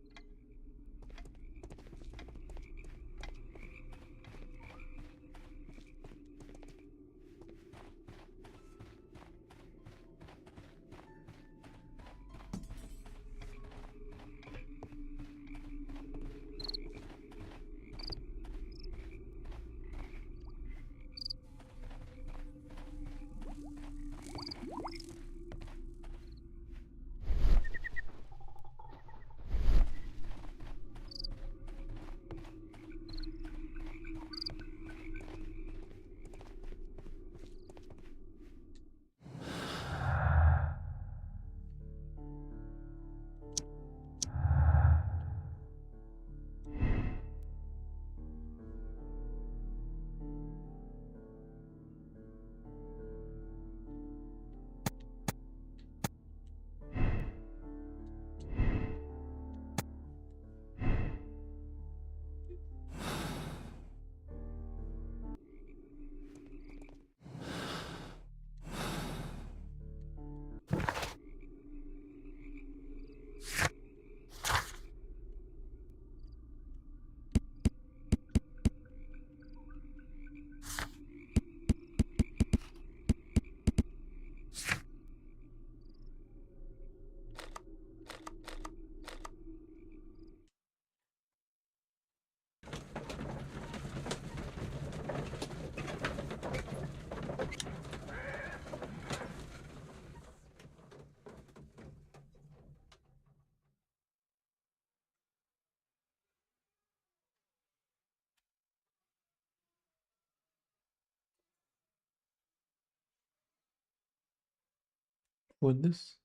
Foda-se.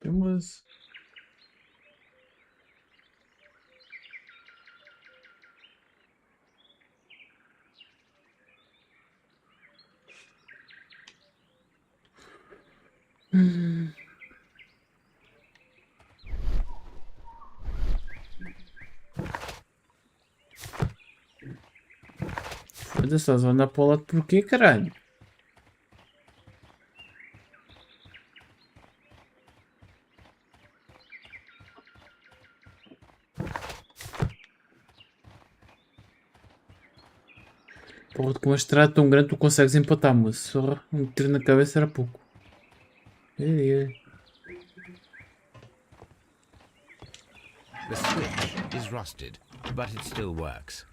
Temos. Foda-se, eles vão andar para o lado porquê, caralho? Porra, com uma estrada tão grande tu consegues empatar, moço. Só um tiro na cabeça era pouco. Ei. The switch is rusted, but it still works.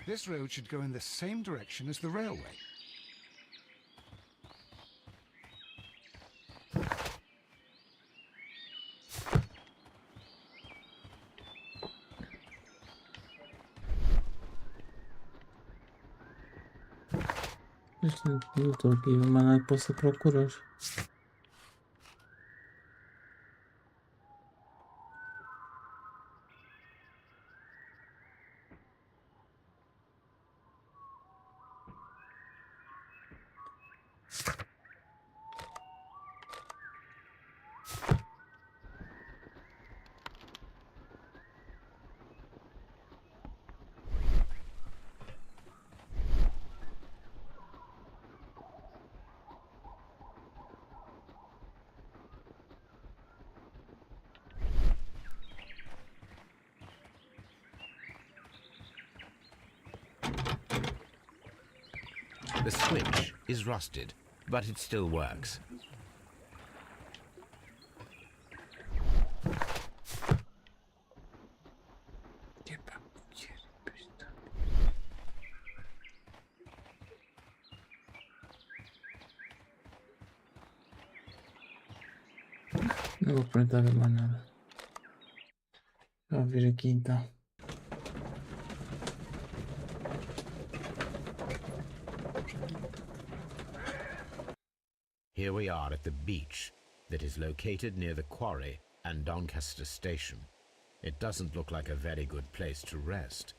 This road should go in the same direction as the railway. Eu estou aqui a mandar que possa procurar. The switch is rusted, but it still works. Não vou perguntar mais nada. Vamos ver aqui então. Here we are at the beach that is located near the quarry and Doncaster station. It doesn't look like a very good place to rest.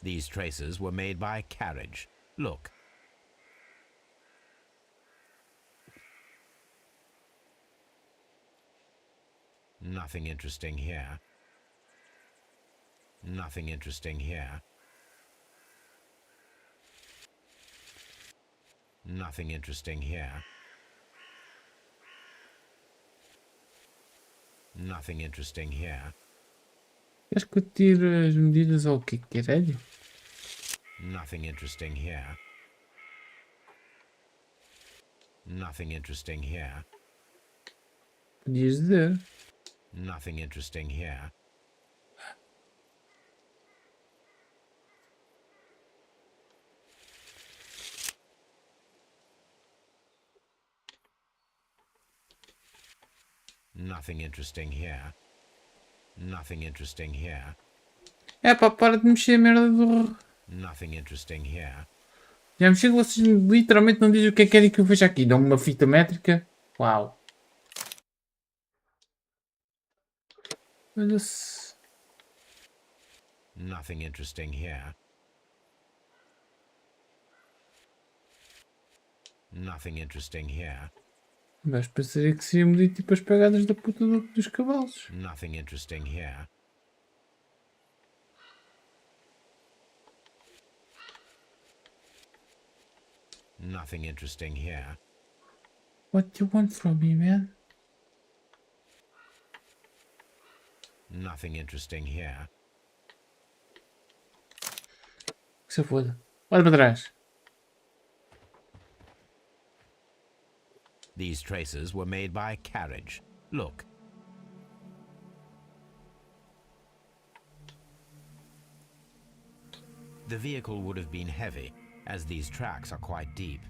These traces were made by a carriage. Look. Nothing interesting here. Nothing interesting here. Nothing interesting here. Nothing interesting here. Queres que eu tire as medidas ao que caralho? Nothing interesting here. Nothing interesting here. Podias dizer. Nothing interesting here. Nothing interesting here. Nothing interesting here. É pá, para de mexer a merda do... Nothing interesting here. Já mexer que vocês literalmente não dizem o que é que querem que eu veja aqui. Dão-me uma fita métrica. Uau. Olha-se. Nothing interesting here. Nothing interesting here. Mas pensaria que seria medir tipo as pegadas da puta dos cavalos. Nothing interesting here. Nothing interesting here. What do you want from me, man? Nothing interesting here. Que se foda. Olha para trás. These traces were made by a carriage. Look. The vehicle would have been heavy, as these tracks are quite deep.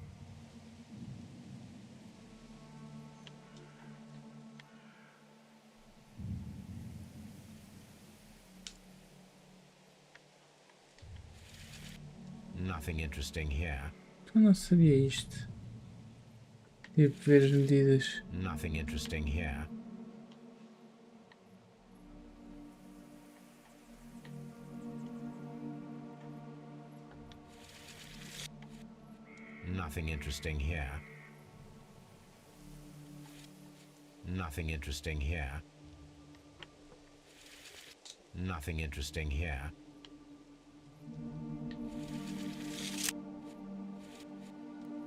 Nothing interesting here. Eu não sabia isto. Tive que ver as medidas. Nothing interesting here. Nothing interesting here. Nothing interesting here. Nothing interesting here.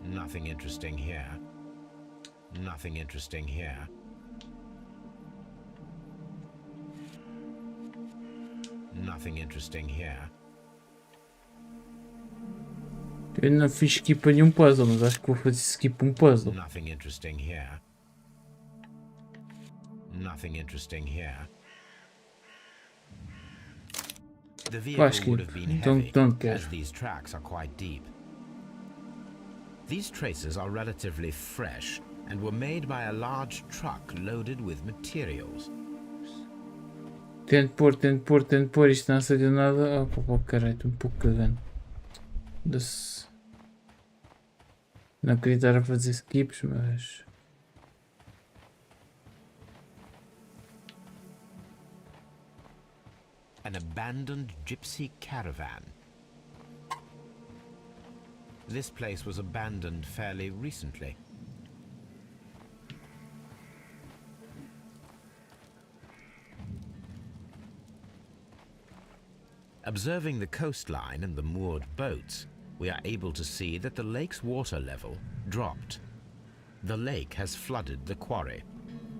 Nothing interesting here. Nothing interesting here. Nothing interesting here. Eu não fiz skip a nenhum puzzle, mas acho que vou fazer skip um puzzle. Nothing interesting here. Nothing interesting here. The vehicle would have been heavy, as these tracks are quite deep. These traces are relatively fresh and were made by a large truck loaded with materials. Tento pôr, isto não saiu nada. Oh, pô, caralho, estou um pouco cagando. Não queria estar a fazer skips, mas... An abandoned gypsy caravan. This place was abandoned fairly recently. Observing the coastline and the moored boats, we are able to see that the lake's water level dropped. The lake has flooded the quarry.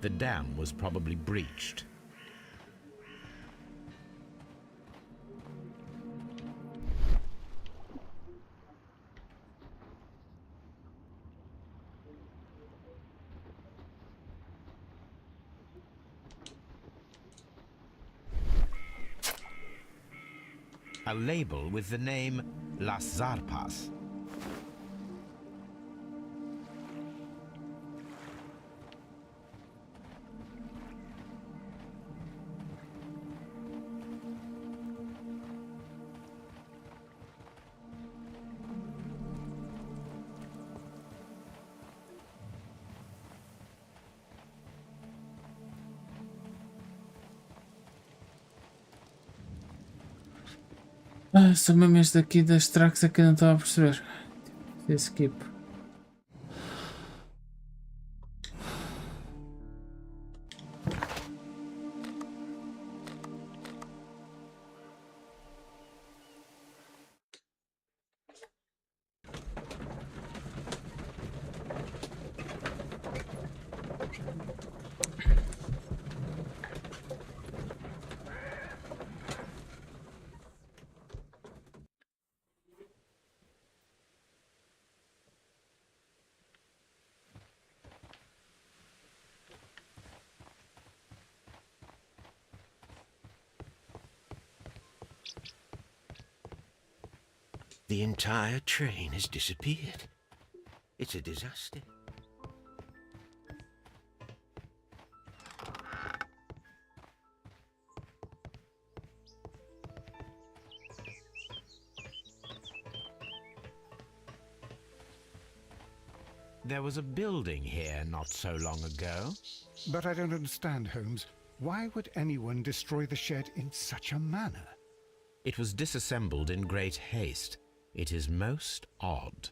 The dam was probably breached. A label with the name Las Zarpas. Ah, só mesmo este aqui das tracks é que eu não estava a perceber. Skip. The entire train has disappeared. It's a disaster. There was a building here not so long ago. But I don't understand, Holmes. Why would anyone destroy the shed in such a manner? It was disassembled in great haste. It is most odd.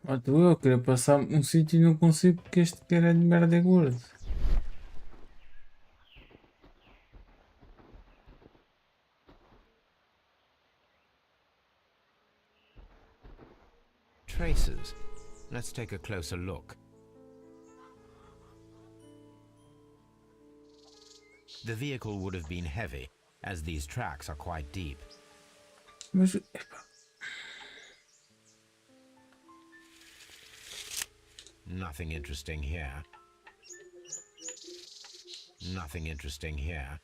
Eu queria passar um sítio e não consigo porque este cara de merda é gordo. Traces. Let's take a closer look. The vehicle would have been heavy, as these tracks are quite deep. Mas... Nothing interesting here. Nothing interesting here.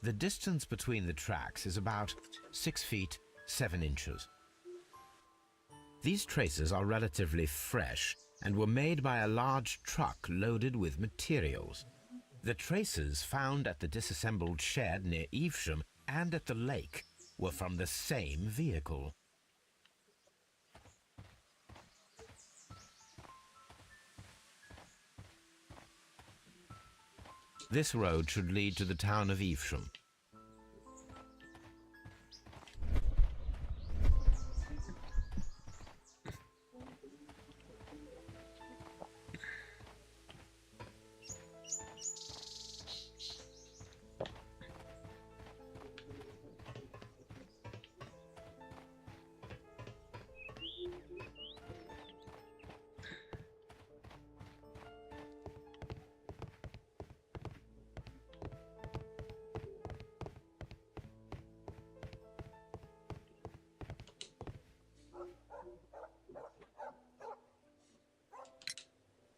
The distance between the tracks is about 6 feet 7 inches. These traces are relatively fresh and were made by a large truck loaded with materials. The traces found at the disassembled shed near Evesham and at the lake were from the same vehicle. This road should lead to the town of Evesham.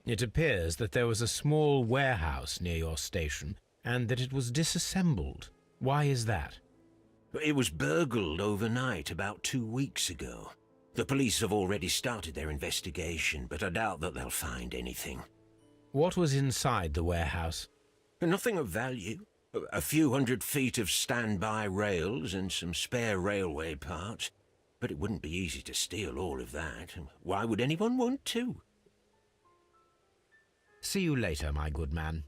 It appears that there was a small warehouse near your station and that it was disassembled. Why is that? It was burgled overnight about 2 weeks ago. The police have already started their investigation, but I doubt that they'll find anything. What was inside the warehouse? Nothing of value. A few 100 feet of standby rails and some spare railway parts. But it wouldn't be easy to steal all of that. Why would anyone want to? See you later, my good man.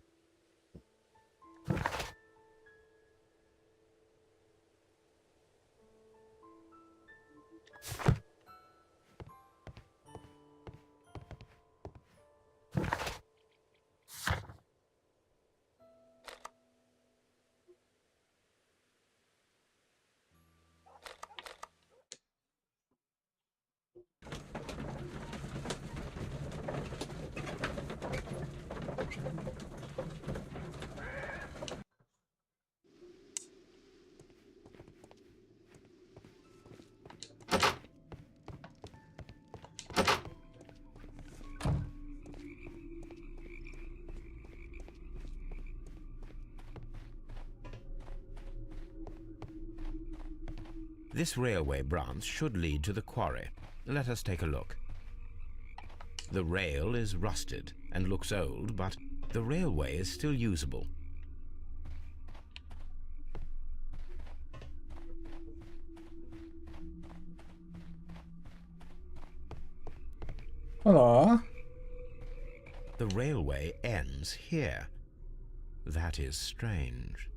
This railway branch should lead to the quarry. Let us take a look. The rail is rusted and looks old, but the railway is still usable. Olá. The railway ends here. That is strange.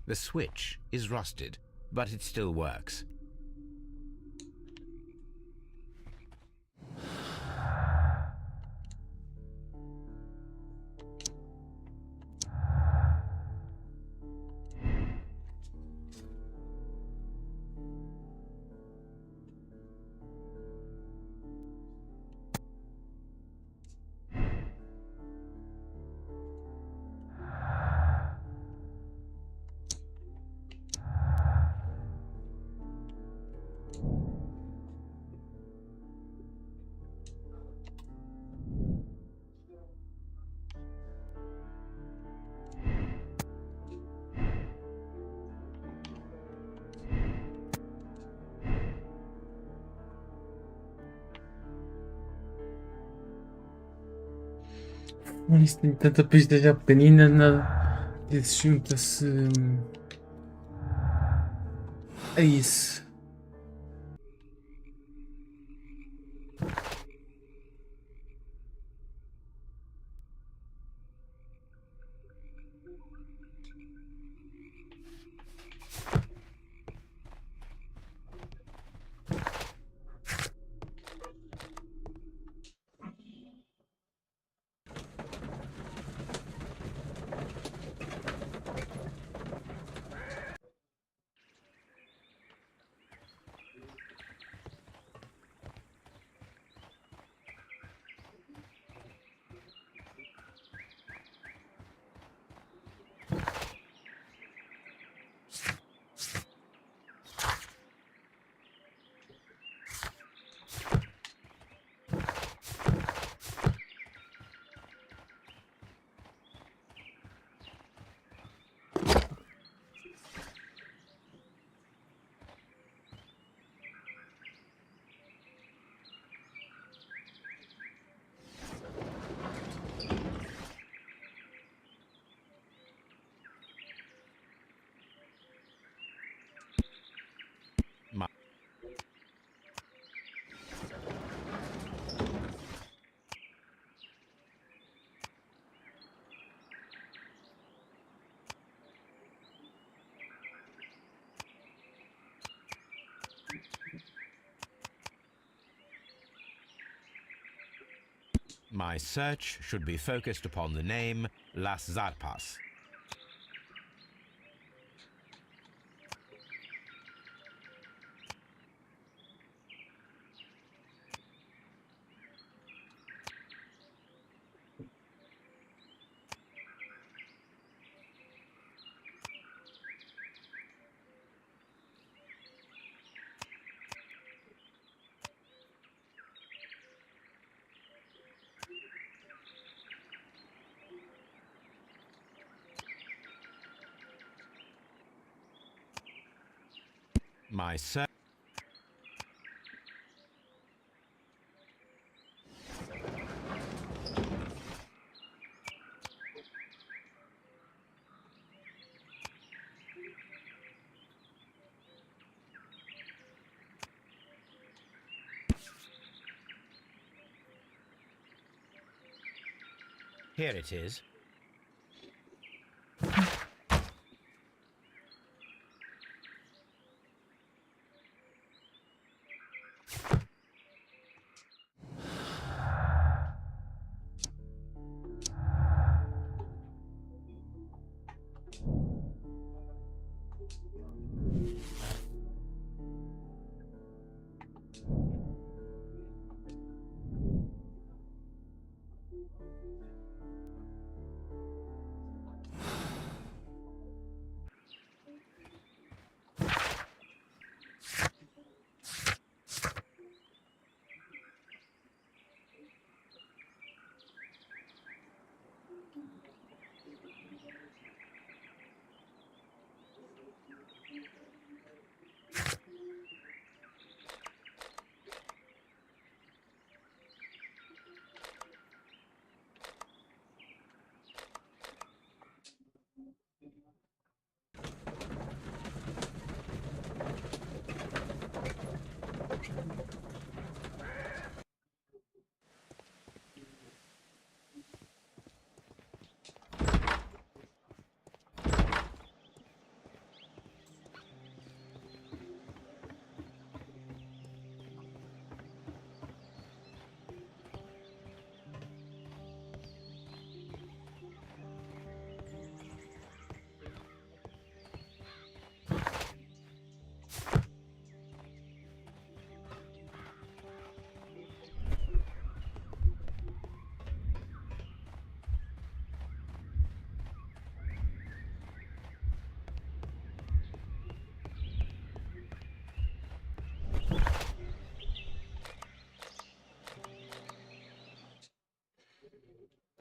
The switch is rusted, but it still works. Mano, isto tem tanta pista já pequenina, nada. Esse junta-se a isso. My search should be focused upon the name Las Zarpas. My sir. Here it is.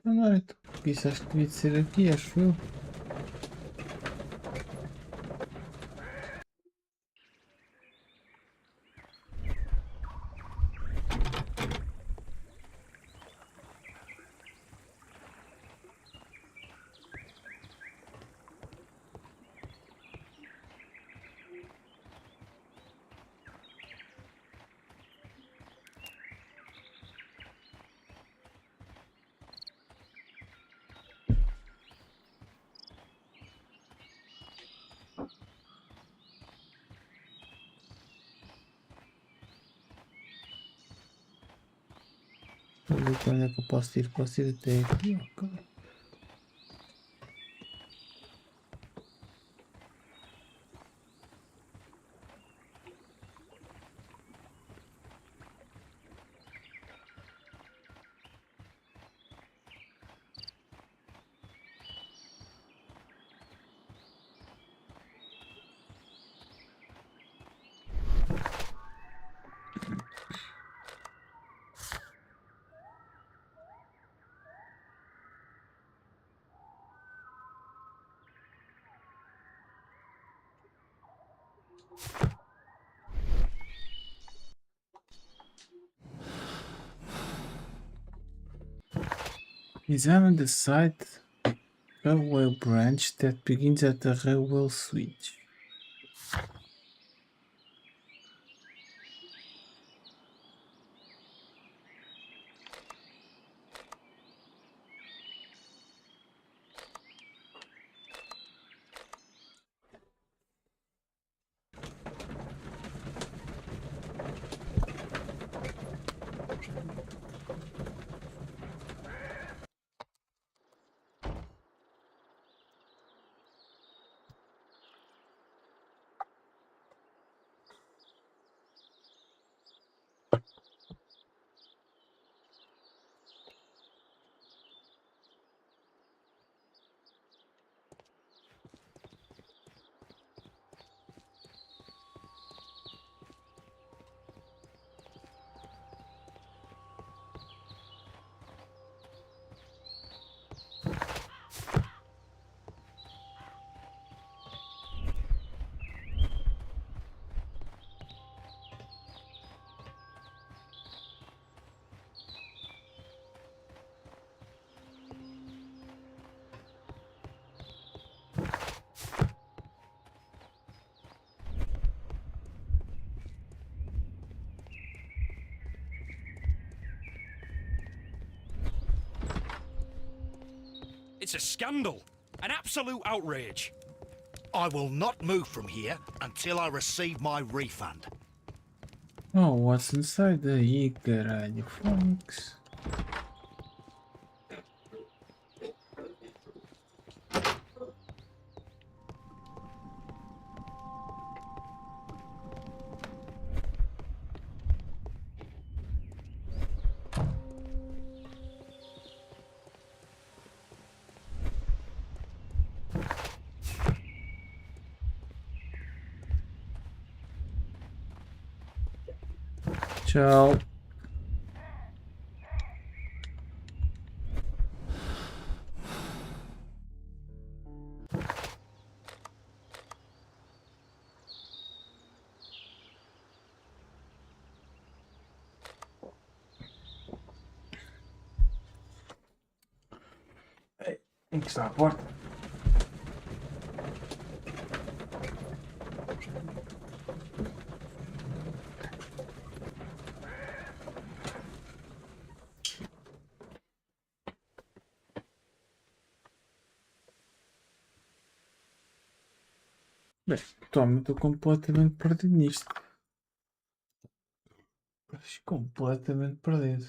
Não é, isso acho que devia de ser aqui, acho eu. Vou ver para onde é que eu posso ir. Posso ir até aqui, ok. Examine the site railway branch that begins at the railway switch. It's a scandal. An absolute outrage. I will not move from here until I receive my refund. Oh, what's inside aí, caralho? Fox. Tchau. Tem que estar à porta. Bem, atualmente estou completamente perdido nisto. Mas completamente perdido.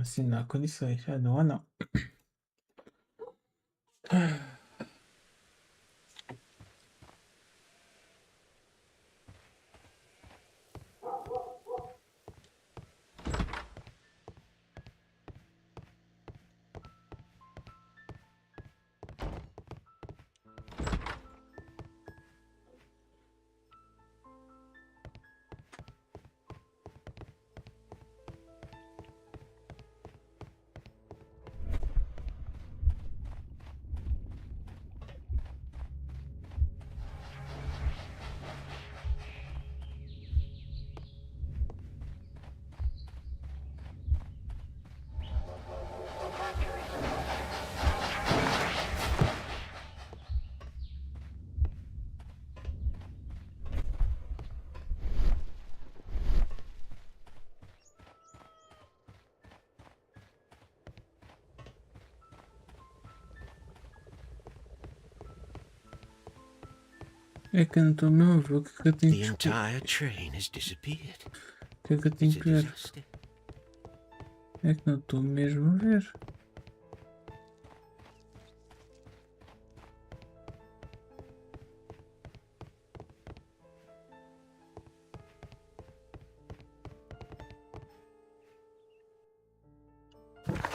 Assim não há condições. Ah, não há não. É que eu não estou mesmo a ver o que é que eu tenho The que entire train has disappeared. O que é que eu tenho It's a que ver? disaster. É que não estou mesmo a ver.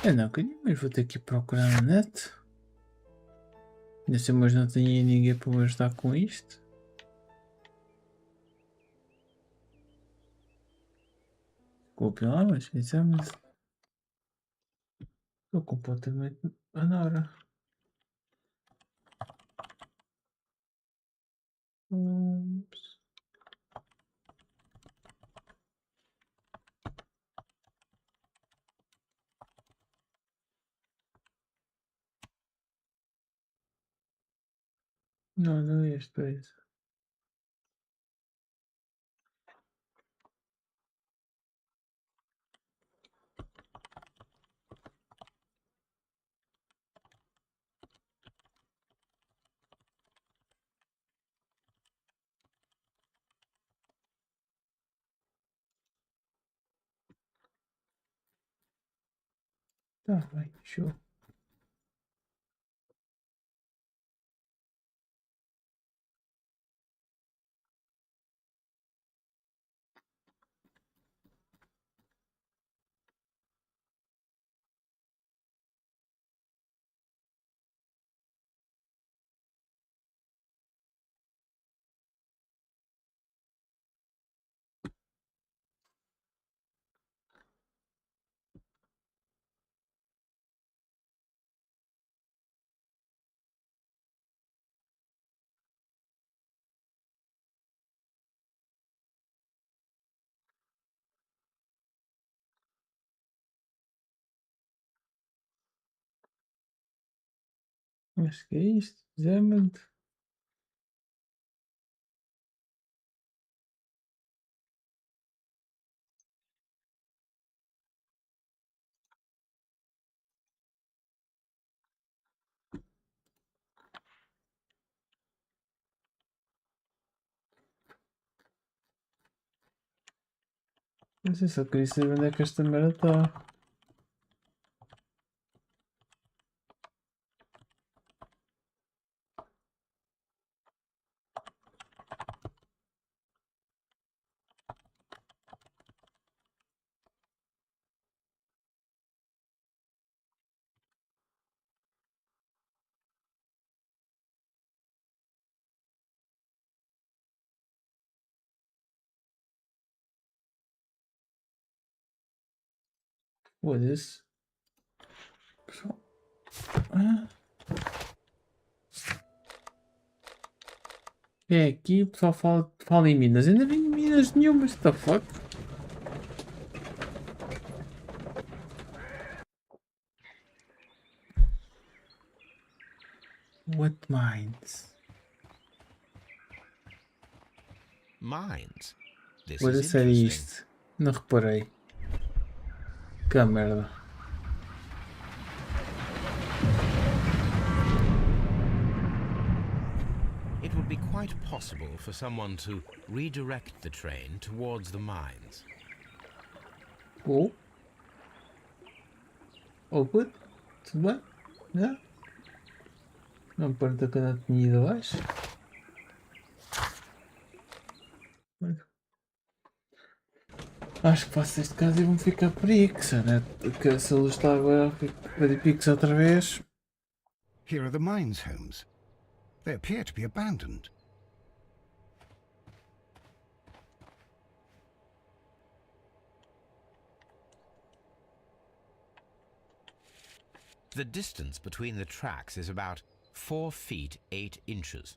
É não, mas vou ter que ir procurar na net. Ainda assim, mas não tenho aí ninguém para me ajudar com isto. Desculpem lá, mas sinceramente estou completamente anora. Ups. Não, não é este, é isso. Tá bem, show. Acho que é isto, exatamente. Mas eu só queria saber onde é que esta merda está. Foda-se. Ah. É aqui, o pessoal fala em Minas. Ainda vem em Minas nenhumas, what the fuck? What mines? Mines? This Olha, is sério interesting. isto. Não reparei. Que merda. It would be quite possible for someone to redirect the train towards the mines. Oh. Oh, good. Tudo bem? Não? Não me pergunta que eu não tinha ido abaixo. Acho que faço este caso e vão ficar por aí, né? Porque se a luz está agora a de picos outra vez. Here are the mines, Holmes. They appear to be abandoned. The distance between the tracks is about 4 feet 8 inches.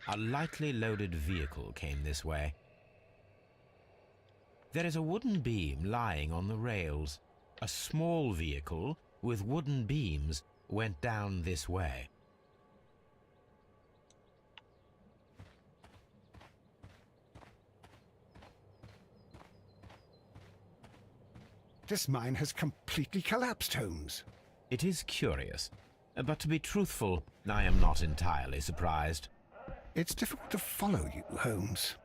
A lightly loaded vehicle came this way. There is a wooden beam lying on the rails. A small vehicle with wooden beams went down this way. This mine has completely collapsed, Holmes. It is curious, but to be truthful, I am not entirely surprised. It's difficult to follow you, Holmes.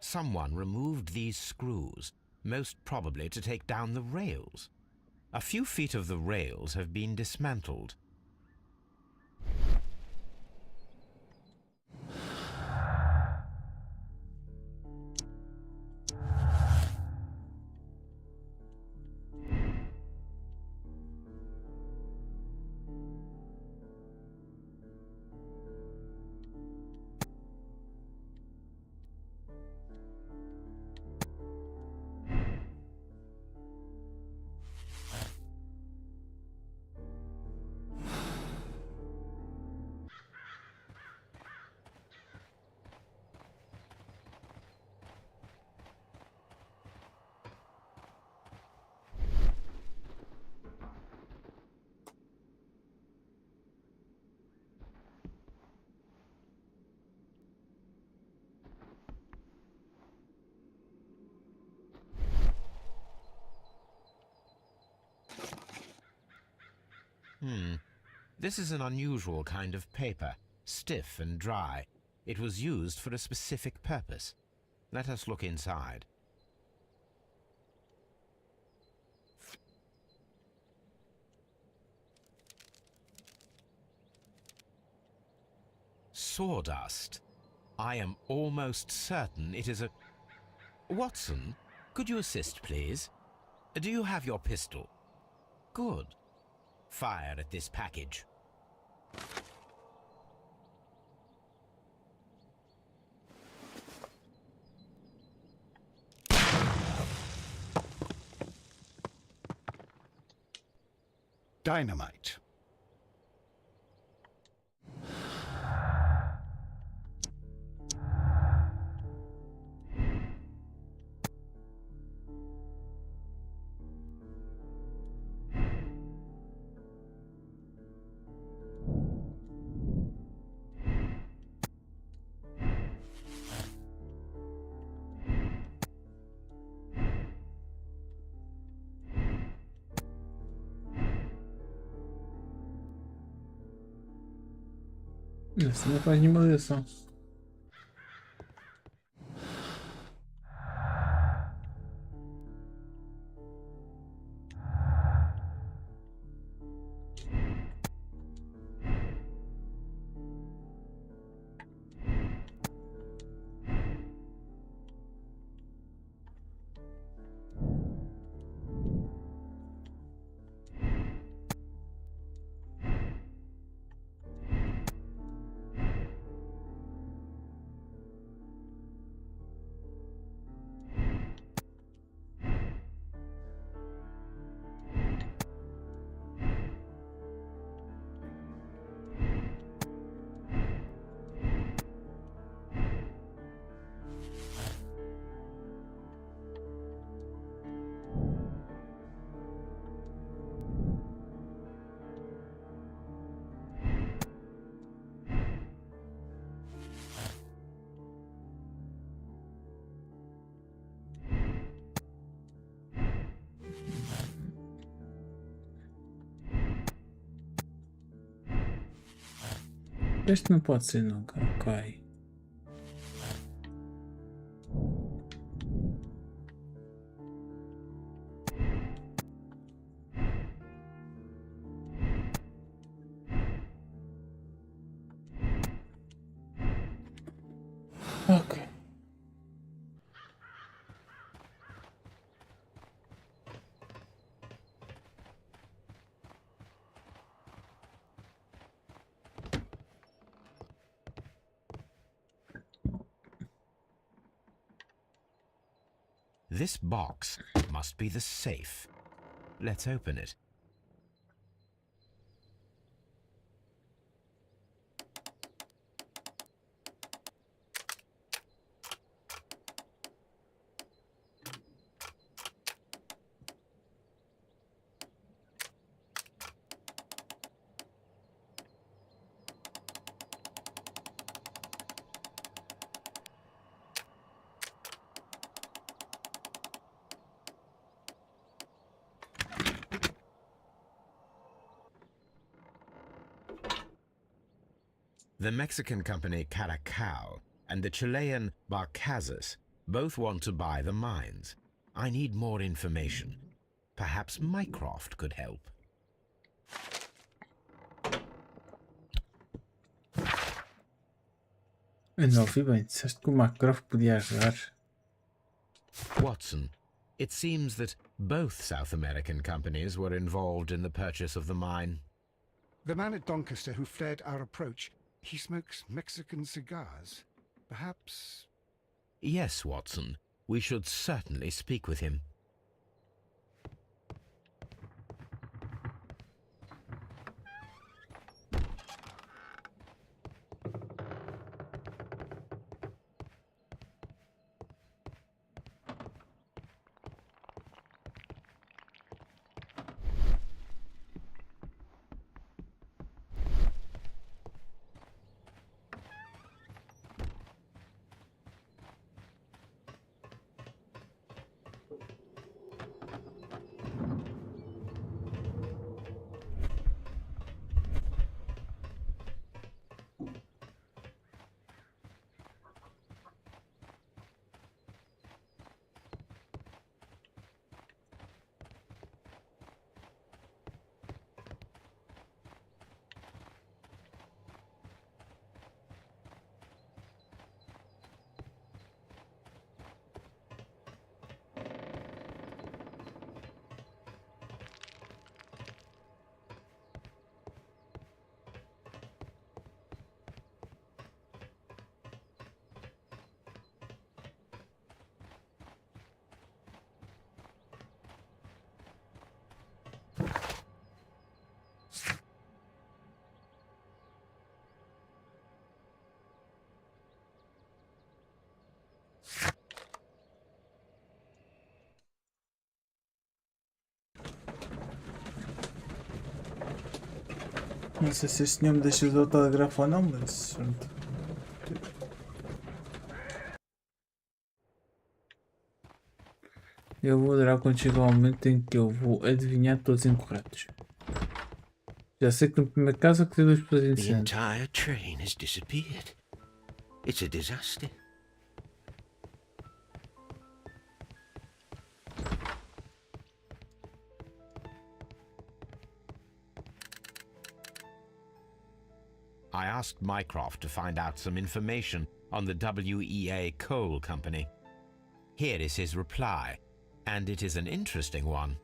Someone removed these screws, most probably to take down the rails. A few feet of the rails have been dismantled. This is an unusual kind of paper, stiff and dry. It was used for a specific purpose. Let us look inside. Sawdust. I am almost certain it is a... Watson, could you assist, please? Do you have your pistol? Good. Fire at this package. Dynamite. Isso não faz nenhuma ligação. Este não pode ser nunca. Ok. Ok. This box must be the safe. Let's open it. The Mexican company Caracao and the Chilean Barcazas both want to buy the mines. I need more information. Perhaps Mycroft could help. Eu não ouvi bem. Disseste que o Mycroft podia ajudar. Watson, it seems that both South American companies were involved in the purchase of the mine. The man at Doncaster who fled our approach, he smokes Mexican cigars. Perhaps... Yes, Watson. We should certainly speak with him. Não sei se este senhor me deixa de autógrafo ou não, mas... Eu vou adorar quando chega o momento em que eu vou adivinhar todos incorretos. Já sei que no primeiro caso que tem duas pessoas The inocentes. entire train has disappeared. It's a disaster. I asked Mycroft to find out some information on the WEA Coal Company. Here is his reply, and it is an interesting one.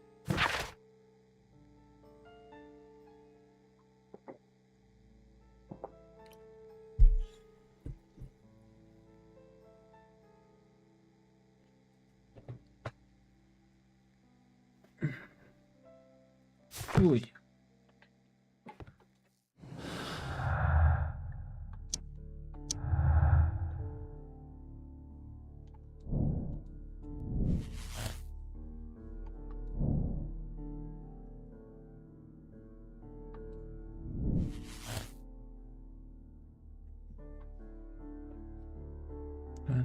Ui.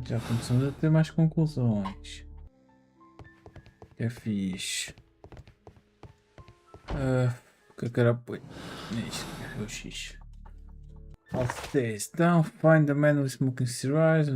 Já começamos a ter mais conclusões. Que é fixe. O que é que era apoio? Isto é o X. What's this? Now find the man with smoking cigarettes.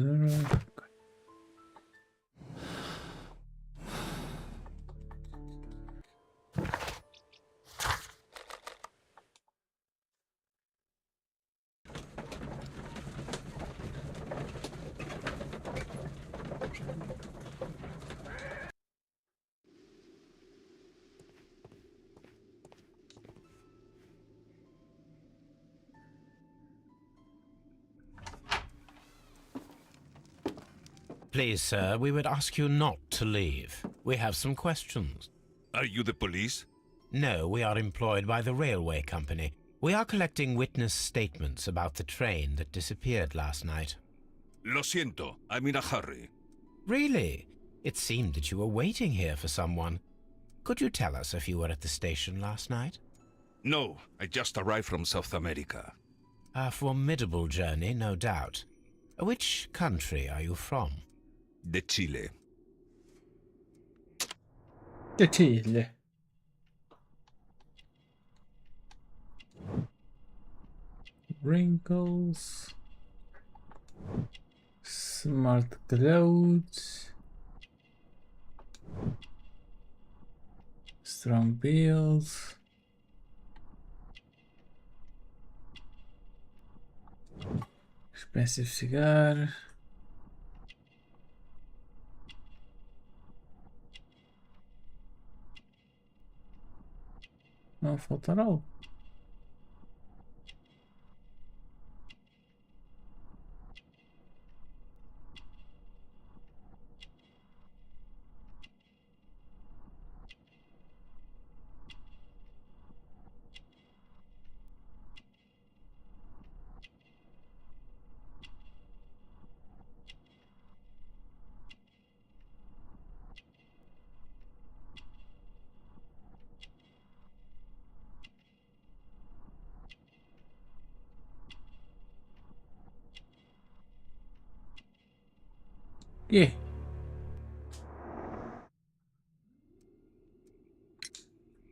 Please, sir, we would ask you not to leave. We have some questions. Are you the police? No, we are employed by the railway company. We are collecting witness statements about the train that disappeared last night. Lo siento, I'm in a hurry. Really? It seemed that you were waiting here for someone. Could you tell us if you were at the station last night? No, I just arrived from South America. A formidable journey, no doubt. Which country are you from? De Chile. Che Chile. Wrinkles. Smart clothes. Strong bills. Expensive cigar. Não faltará algo. Yeah.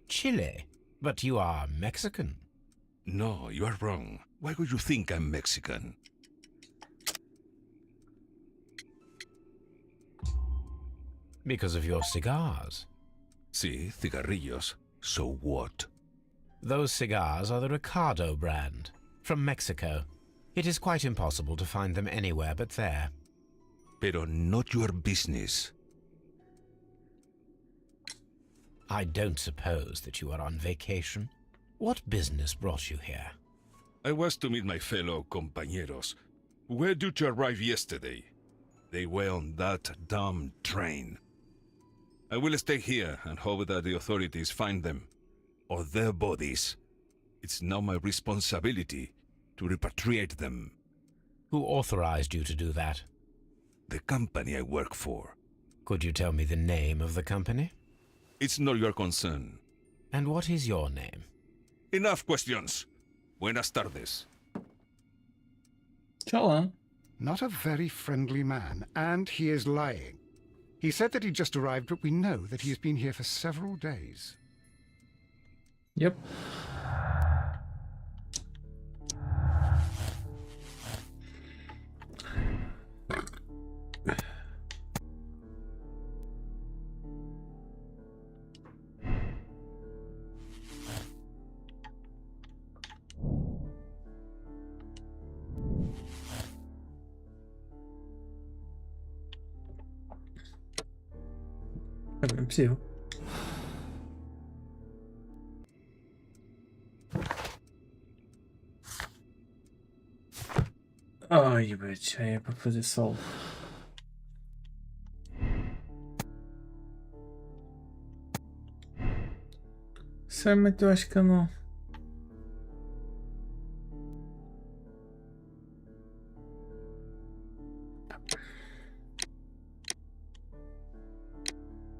Chile? But you are Mexican. No, you are wrong. Why would you think I'm Mexican? Because of your cigars. Sí, cigarrillos. So what? Those cigars are the Ricardo brand, from Mexico. It is quite impossible to find them anywhere but there. Pero not your business. I don't suppose that you are on vacation. What business brought you here? I was to meet my fellow compañeros, who were due to arrive yesterday. They were on that damn train. I will stay here and hope that the authorities find them, or their bodies. It's now my responsibility to repatriate them. Who authorized you to do that? The company I work for. Could you tell me the name of the company? It's not your concern. And what is your name? Enough questions. Buenas tardes. Tchau. Not a very friendly man, and he is lying. He said that he just arrived, but we know that he has been here for several days. Yep. É bem possível. Ai, bitch, aí é para fazer sol. Sinceramente, eu acho que eu não.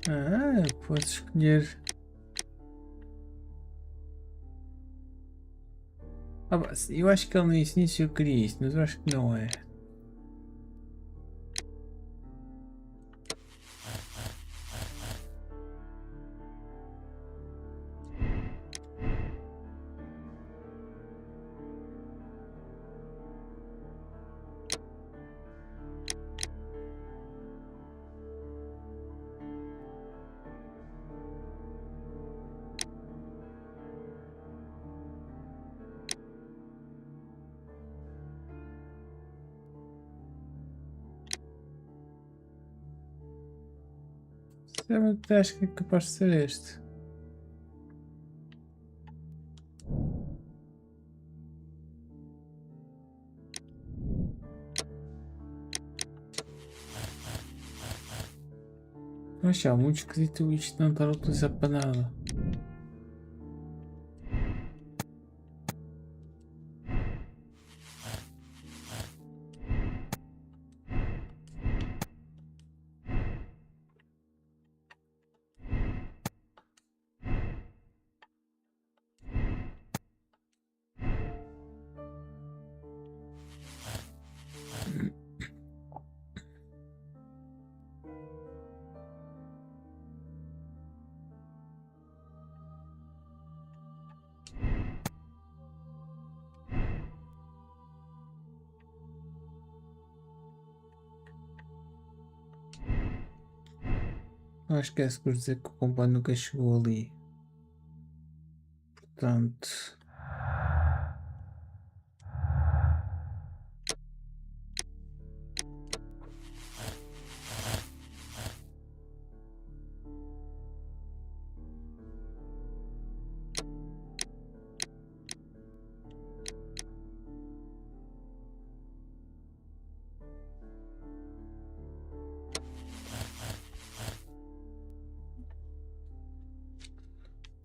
Ah, eu posso escolher. Ah, eu acho que ele no início eu queria isto, mas eu acho que não é. Sinceramente, acho que é capaz de ser este. Mas é muito esquisito isto não estar a utilizar para nada. Não esquece por dizer que o comboio nunca chegou ali. Portanto.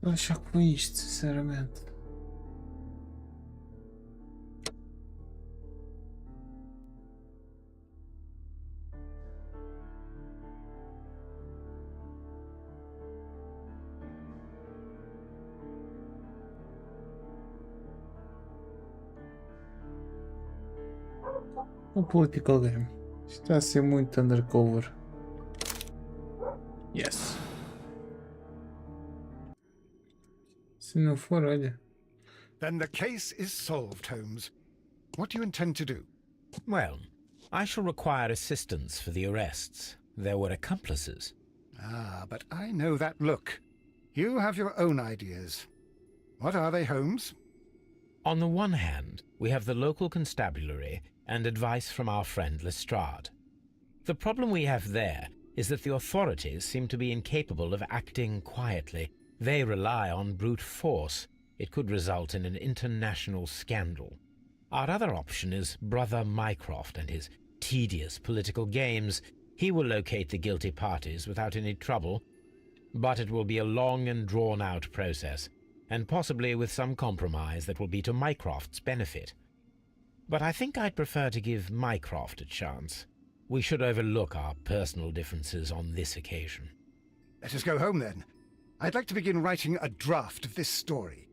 Eu acho que foi isto, sinceramente. O political game. Isto está a ser muito undercover. Yes. Se não for, olha. Then the case is solved, Holmes. What do you intend to do? Well, I shall require assistance for the arrests. There were accomplices. Ah, but I know that look. You have your own ideas. What are they, Holmes? On the one hand, we have the local constabulary and advice from our friend Lestrade. The problem we have there is that the authorities seem to be incapable of acting quietly. They rely on brute force. It could result in an international scandal. Our other option is Brother Mycroft and his tedious political games. He will locate the guilty parties without any trouble, but it will be a long and drawn-out process, and possibly with some compromise that will be to Mycroft's benefit. But I think I'd prefer to give Mycroft a chance. We should overlook our personal differences on this occasion. Let us go home, then. I'd like to begin writing a draft of this story.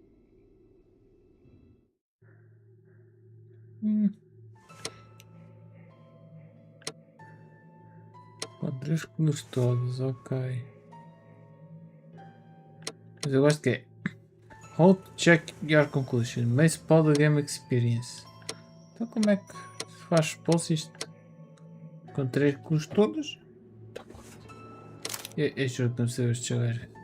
Quadrículos todos, ok. Mas eu gosto que é How to check your conclusion. Mas Podem game experience. Então como é que se faz expulso isto? Com 3 custos todos? Eu juro que não sei este jogar.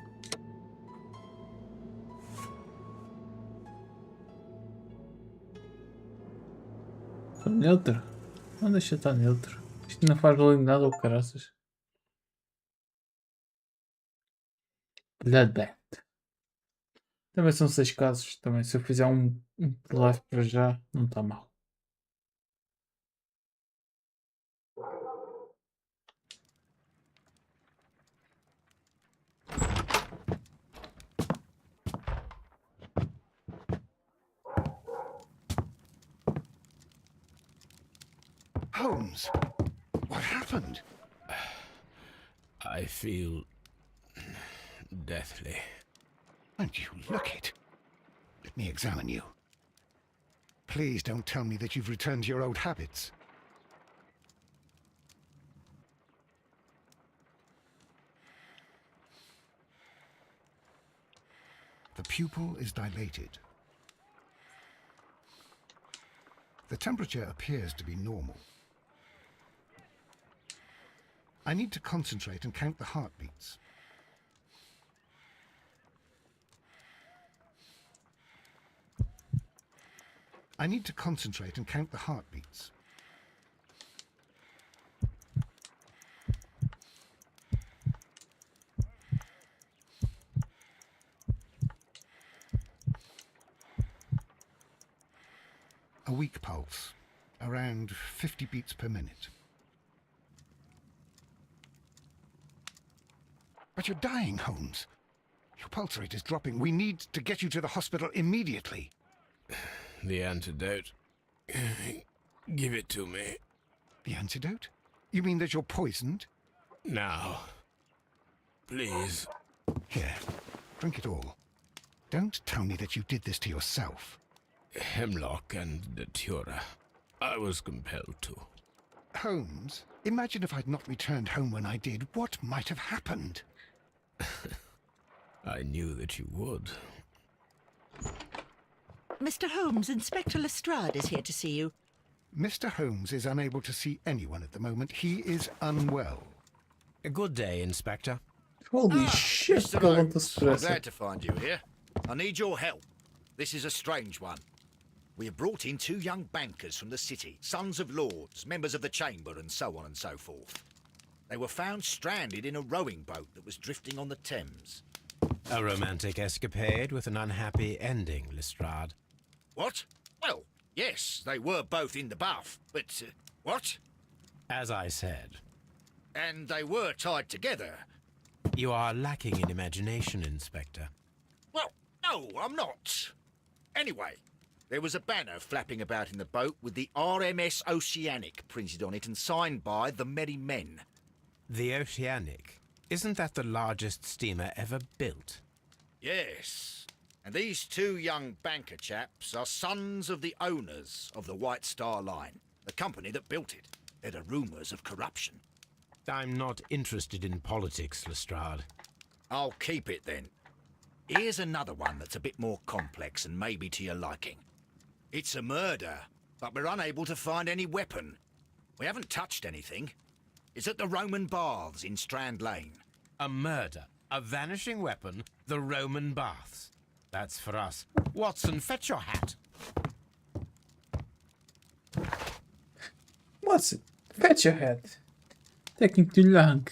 Estou neutro? Não deixa estar neutro. Isto não faz valor nada ou caraças. Bloodbath. Também são 6 casos. Também se eu fizer um live para já, não está mal. Holmes, what happened? I feel deathly. And you look it. Let me examine you. Please don't tell me that you've returned to your old habits. The pupil is dilated. The temperature appears to be normal. I need to concentrate and count the heartbeats. I need to concentrate and count the heartbeats. weak pulse, around 50 beats per minute. But you're dying, Holmes. Your pulse rate is dropping. We need to get you to the hospital immediately. The antidote. Give it to me. The antidote? You mean that you're poisoned? Now. Please. Here, drink it all. Don't tell me that you did this to yourself. Hemlock and datura. I was compelled to. Holmes, imagine if I'd not returned home when I did. What might have happened? I knew that you would. Mr. Holmes, Inspector Lestrade is here to see you. Mr. Holmes is unable to see anyone at the moment. He is unwell. A good day, Inspector. Holy shit, Mr. quanto Holmes, I'm stress. glad to find you here. I need your help. This is a strange one. We have brought in 2 young bankers from the city, sons of lords, members of the chamber, and so on and so forth. They were found stranded in a rowing boat that was drifting on the Thames. A romantic escapade with an unhappy ending, Lestrade. What? Well, yes, they were both in the bath, but what? As I said, And they were tied together. you are lacking in imagination, Inspector. Well, no, I'm not. Anyway, there was a banner flapping about in the boat with the RMS Oceanic printed on it and signed by the Merry Men. The Oceanic. Isn't that the largest steamer ever built? Yes. And these 2 young banker chaps are sons of the owners of the White Star Line, the company that built it. There are rumours of corruption. I'm not interested in politics, Lestrade. I'll keep it then. Here's another one that's a bit more complex and maybe to your liking. It's a murder, but we're unable to find any weapon. We haven't touched anything. It's at the Roman Baths in Strand Lane. A murder, a vanishing weapon, the Roman baths. That's for us. Watson, fetch your hat. What's it? Fetch your head. Taking too long.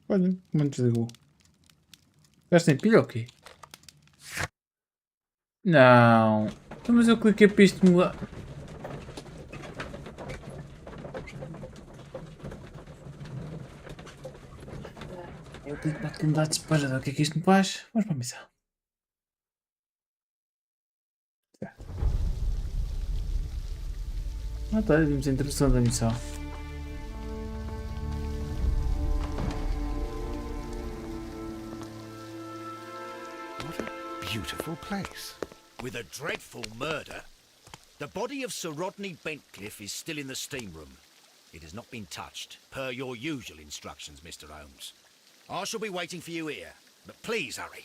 Olha, como desligou. Estás sem pilha ou quê? Não. Então, mas eu cliquei para isto mudar. Eu clico para aquilo mudar de separador. O que é que isto me faz? Vamos para a missão. Certo. Ah tá, vimos a introdução da missão. What a beautiful place. With a dreadful murder. The body of Sir Rodney Bentcliffe is still in the steam room. It has not been touched, per your usual instructions, Mr. Holmes. I shall be waiting for you here, but please hurry.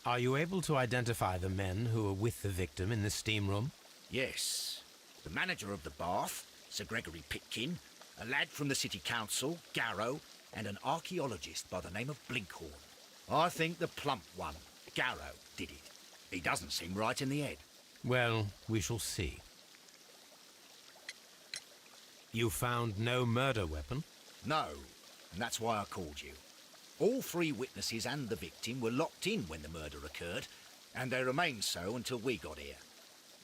Are you able to identify the men who were with the victim in the steam room? Yes. The manager of the bath, Sir Gregory Pitkin, a lad from the city council, Garrow, and an archaeologist by the name of Blinkhorn. I think the plump one, Garrow, did it. He doesn't seem right in the head. Well, we shall see. You found no murder weapon? No, and that's why I called you. All 3 witnesses and the victim were locked in when the murder occurred, and they remained so until we got here.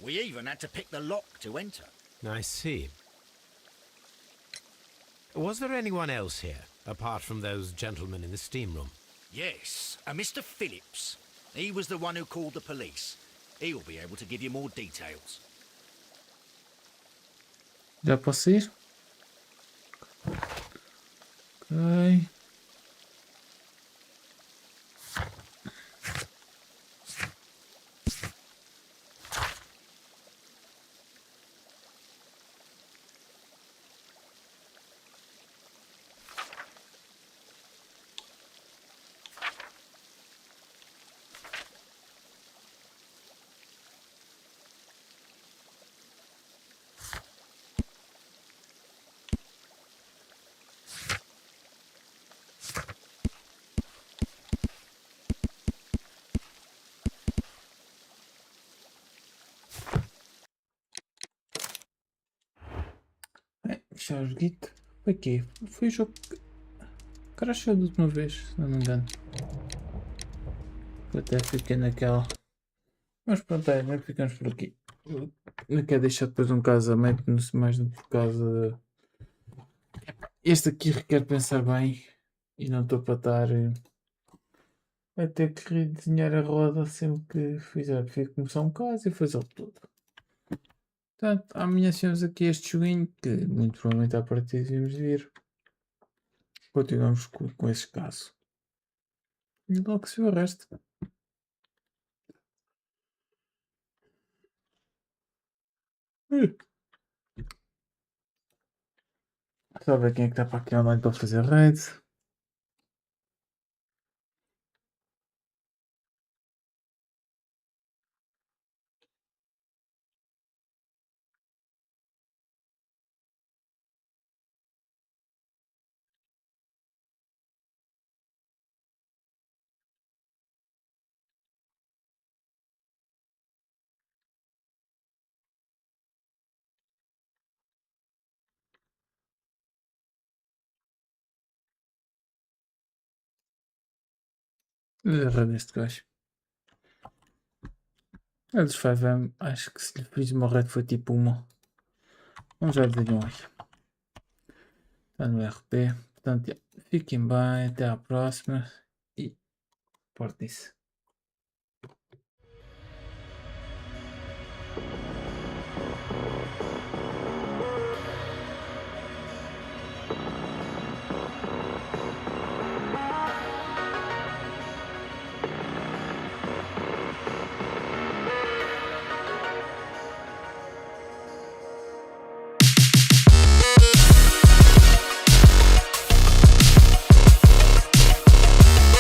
We even had to pick the lock to enter. I see. Was there anyone else here, apart from those gentlemen in the steam room? Yes, a Mr. Phillips. He was the one who called the police. He'll be able to give you more details. Já posso ir? Ok. fechar o joguito. Foi quê? Foi o jogo que crashou da última vez, se não me engano. Eu até fiquei naquela. Mas pronto, é, nem ficamos por aqui. Não quero deixar depois um casamento, não sei mais por causa de... Este aqui requer pensar bem e não estou para estar a ter que redesenhar a roda sempre que fizer. Prefiro começar um caso e fazer tudo. Portanto, amanhã temos aqui este joguinho que muito provavelmente à partida devíamos vir. Continuamos com esse caso. E logo se vê o resto. Só ver quem é que está para aqui online para fazer raid. Raid este gajo. A dos 5M, acho que se lhe fiz uma raid foi tipo uma. Vamos já dizer um aí. Está no RP. Portanto, fiquem bem, até à próxima e portem-se.